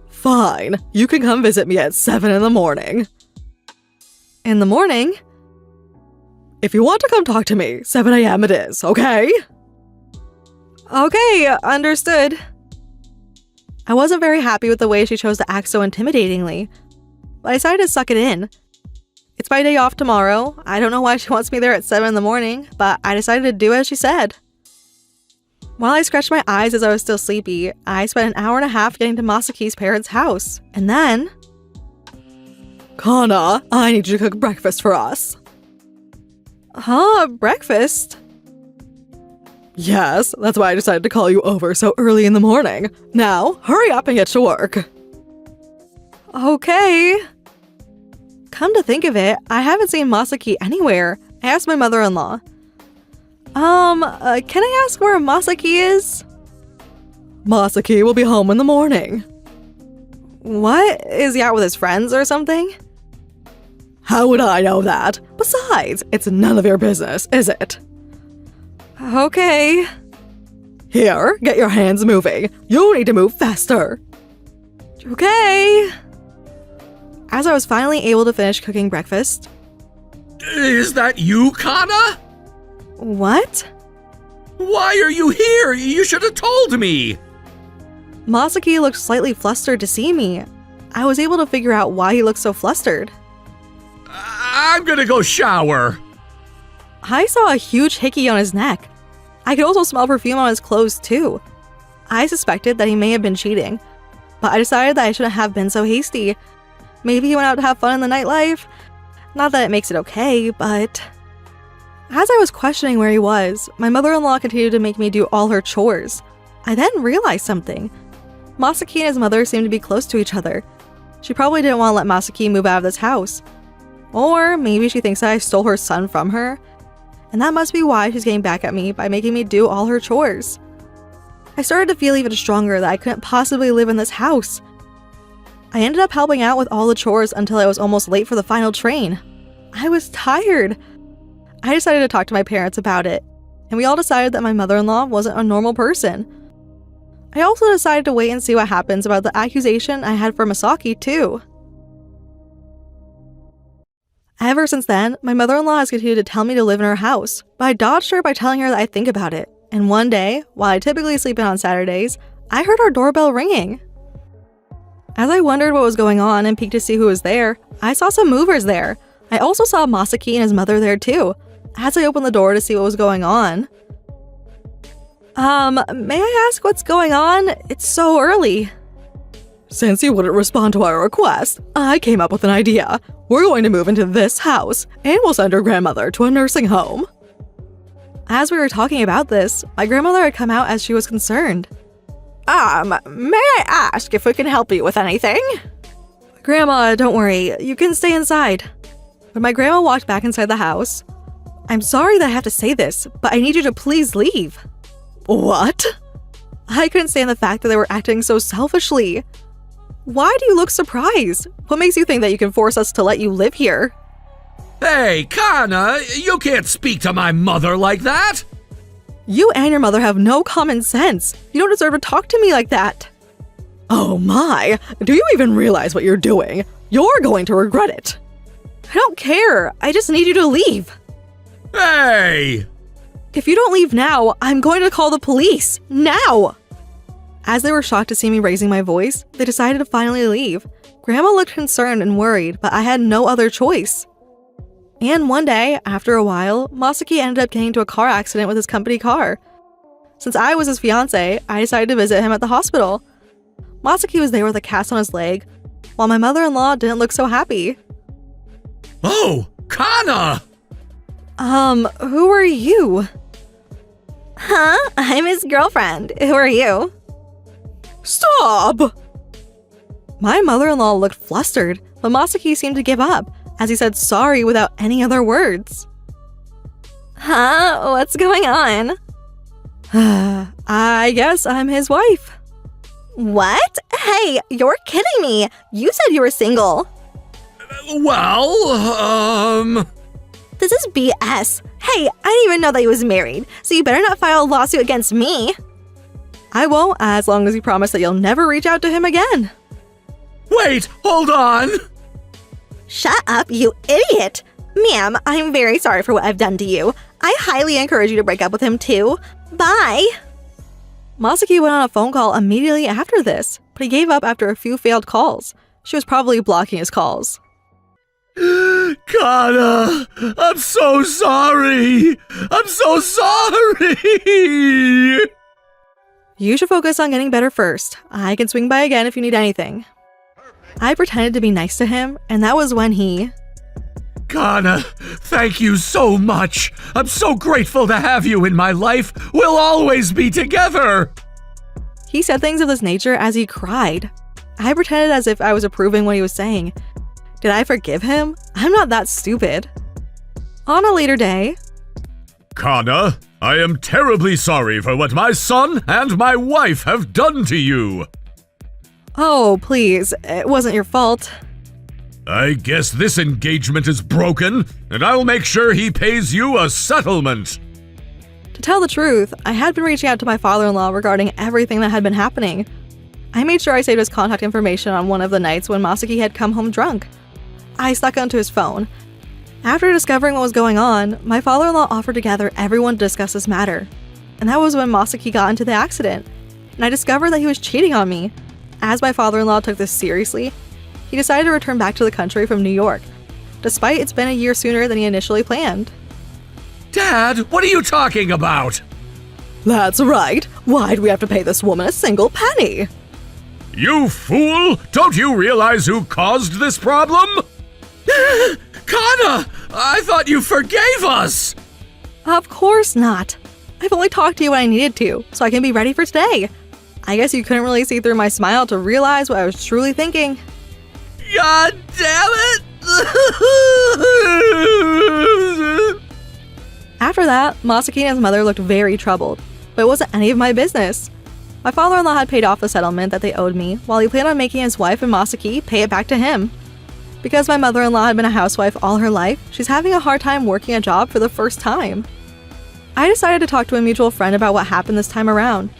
Fine. You can come visit me at 7 in the morning. In the morning? If you want to come talk to me, 7 a.m. it is, okay? Okay, understood. I wasn't very happy with the way she chose to act so intimidatingly, but I decided to suck it in. It's my day off tomorrow. I don't know why she wants me there at 7 in the morning, but I decided to do as she said. While I scratched my eyes as I was still sleepy, I spent an hour and a half getting to Masaki's parents' house, and then… Kana, I need you to cook breakfast for us. Huh? Breakfast? Yes, that's why I decided to call you over so early in the morning. Now, hurry up and get to work. Okay. Come to think of it, I haven't seen Masaki anywhere. I asked my mother-in-law. Can I ask where Masaki is? Masaki will be home in the morning. What? Is he out with his friends or something? How would I know that? Besides, it's none of your business, is it? Okay. Here, get your hands moving. You need to move faster. Okay. As I was finally able to finish cooking breakfast… Is that you, Kana? What? Why are you here? You should have told me. Masaki looked slightly flustered to see me. I was able to figure out why he looked so flustered. I'm gonna go shower. I saw a huge hickey on his neck. I could also smell perfume on his clothes too. I suspected that he may have been cheating, but I decided that I shouldn't have been so hasty. Maybe he went out to have fun in the nightlife. Not that it makes it okay, but… As I was questioning where he was, my mother-in-law continued to make me do all her chores. I then realized something. Masaki and his mother seemed to be close to each other. She probably didn't want to let Masaki move out of this house. Or maybe she thinks that I stole her son from her. And that must be why she's getting back at me by making me do all her chores. I started to feel even stronger that I couldn't possibly live in this house. I ended up helping out with all the chores until I was almost late for the final train. I was tired. I decided to talk to my parents about it, and we all decided that my mother-in-law wasn't a normal person. I also decided to wait and see what happens about the accusation I had for Masaki, too. Ever since then, my mother-in-law has continued to tell me to live in her house, but I dodged her by telling her that I think about it. And one day, while I typically sleep in on Saturdays, I heard our doorbell ringing. As I wondered what was going on and peeked to see who was there, I saw some movers there. I also saw Masaki and his mother there too. As I opened the door to see what was going on… may I ask what's going on? It's so early. Since you wouldn't respond to our request, I came up with an idea. We're going to move into this house, and we'll send your grandmother to a nursing home. As we were talking about this, my grandmother had come out as she was concerned. May I ask if we can help you with anything? Grandma, don't worry. You can stay inside. When my grandma walked back inside the house… I'm sorry that I have to say this, but I need you to please leave. What? I couldn't stand the fact that they were acting so selfishly. Why do you look surprised? What makes you think that you can force us to let you live here? Hey, Kana, you can't speak to my mother like that. You and your mother have no common sense. You don't deserve to talk to me like that. Oh my, do you even realize what you're doing? You're going to regret it. I don't care. I just need you to leave. Hey! If you don't leave now, I'm going to call the police. Now! As they were shocked to see me raising my voice, they decided to finally leave. Grandma looked concerned and worried, but I had no other choice. And one day, after a while, Masaki ended up getting into a car accident with his company car. Since I was his fiance, I decided to visit him at the hospital. Masaki was there with a cast on his leg, while my mother-in-law didn't look so happy. Oh, Kana! Who are you? Huh? I'm his girlfriend. Who are you? Stop! My mother-in-law looked flustered, but Masaki seemed to give up, as he said sorry without any other words. Huh? What's going on? I guess I'm his wife. What? Hey, you're kidding me. You said you were single. Well, This is BS. Hey, I didn't even know that he was married, so you better not file a lawsuit against me. I won't, as long as you promise that you'll never reach out to him again. Wait, hold on! Shut up, you idiot! Ma'am, I'm very sorry for what I've done to you. I highly encourage you to break up with him too. Bye! Masaki went on a phone call immediately after this, but he gave up after a few failed calls. She was probably blocking his calls. Kana, I'm so sorry! I'm so sorry! You should focus on getting better first. I can swing by again if you need anything. I pretended to be nice to him, and that was when he... Kana, thank you so much! I'm so grateful to have you in my life! We'll always be together! He said things of this nature as he cried. I pretended as if I was approving what he was saying. Did I forgive him? I'm not that stupid. On a later day... Kana, I am terribly sorry for what my son and my wife have done to you. Oh, please, it wasn't your fault. I guess this engagement is broken, and I'll make sure he pays you a settlement. To tell the truth, I had been reaching out to my father-in-law regarding everything that had been happening. I made sure I saved his contact information on one of the nights when Masaki had come home drunk. I stuck onto his phone. After discovering what was going on, my father-in-law offered to gather everyone to discuss this matter. And that was when Masaki got into the accident, and I discovered that he was cheating on me. As my father-in-law took this seriously, he decided to return back to the country from New York, despite it's been a year sooner than he initially planned. Dad, what are you talking about? That's right. Why'd we have to pay this woman a single penny? You fool! Don't you realize who caused this problem? Kana! I thought you forgave us! Of course not. I've only talked to you when I needed to, so I can be ready for today. I guess you couldn't really see through my smile to realize what I was truly thinking. God damn it! After that, Masaki and his mother looked very troubled, but it wasn't any of my business. My father-in-law had paid off the settlement that they owed me, while he planned on making his wife and Masaki pay it back to him. Because my mother-in-law had been a housewife all her life, she's having a hard time working a job for the first time. I decided to talk to a mutual friend about what happened this time around.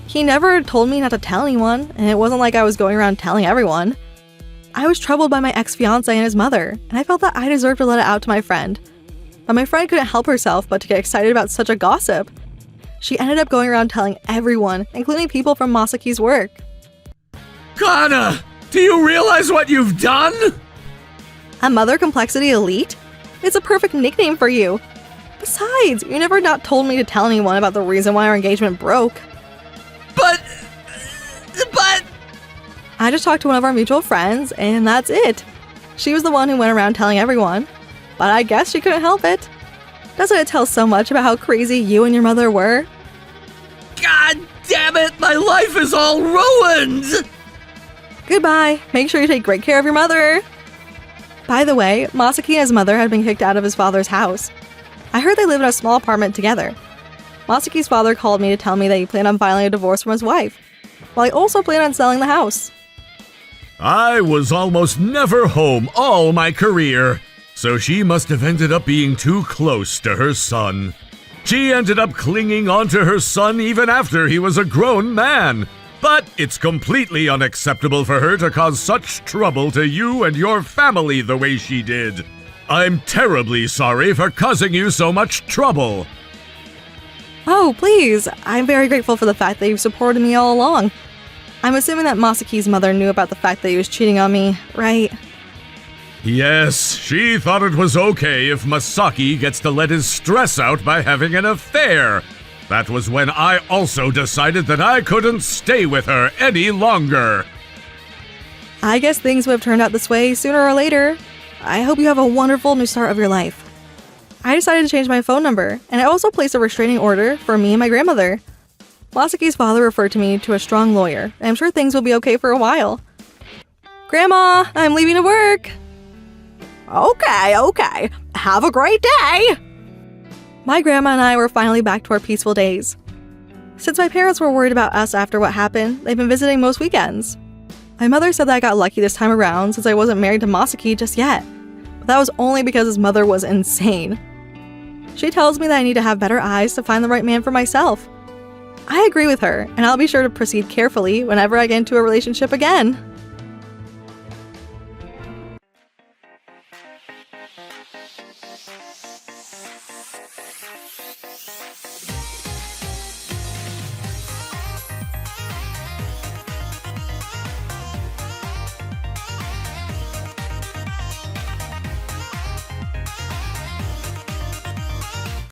He never told me not to tell anyone, and it wasn't like I was going around telling everyone. I was troubled by my ex-fiancé and his mother, and I felt that I deserved to let it out to my friend. But my friend couldn't help herself but to get excited about such a gossip. She ended up going around telling everyone, including people from Masaki's work. Kana! Do you realize what you've done? A Mother Complexity Elite? It's a perfect nickname for you. Besides, you never not told me to tell anyone about the reason why our engagement broke. But I just talked to one of our mutual friends, and that's it. She was the one who went around telling everyone. But I guess she couldn't help it. Doesn't it tell so much about how crazy you and your mother were? God damn it, my life is all ruined! Goodbye. Make sure you take great care of your mother. By the way, Masaki and his mother had been kicked out of his father's house. I heard they live in a small apartment together. Masaki's father called me to tell me that he planned on filing a divorce from his wife, while he also planned on selling the house. I was almost never home all my career, so she must have ended up being too close to her son. She ended up clinging onto her son even after he was a grown man. But it's completely unacceptable for her to cause such trouble to you and your family the way she did. I'm terribly sorry for causing you so much trouble. Oh, please. I'm very grateful for the fact that you've supported me all along. I'm assuming that Masaki's mother knew about the fact that he was cheating on me, right? Yes, she thought it was okay if Masaki gets to let his stress out by having an affair. That was when I also decided that I couldn't stay with her any longer. I guess things would have turned out this way sooner or later. I hope you have a wonderful new start of your life. I decided to change my phone number, and I also placed a restraining order for me and my grandmother. Masaki's father referred to me to a strong lawyer, and I'm sure things will be okay for a while. Grandma, I'm leaving to work! Okay. Have a great day! My grandma and I were finally back to our peaceful days. Since my parents were worried about us after what happened, they've been visiting most weekends. My mother said that I got lucky this time around since I wasn't married to Masaki just yet, but that was only because his mother was insane. She tells me that I need to have better eyes to find the right man for myself. I agree with her, and I'll be sure to proceed carefully whenever I get into a relationship again.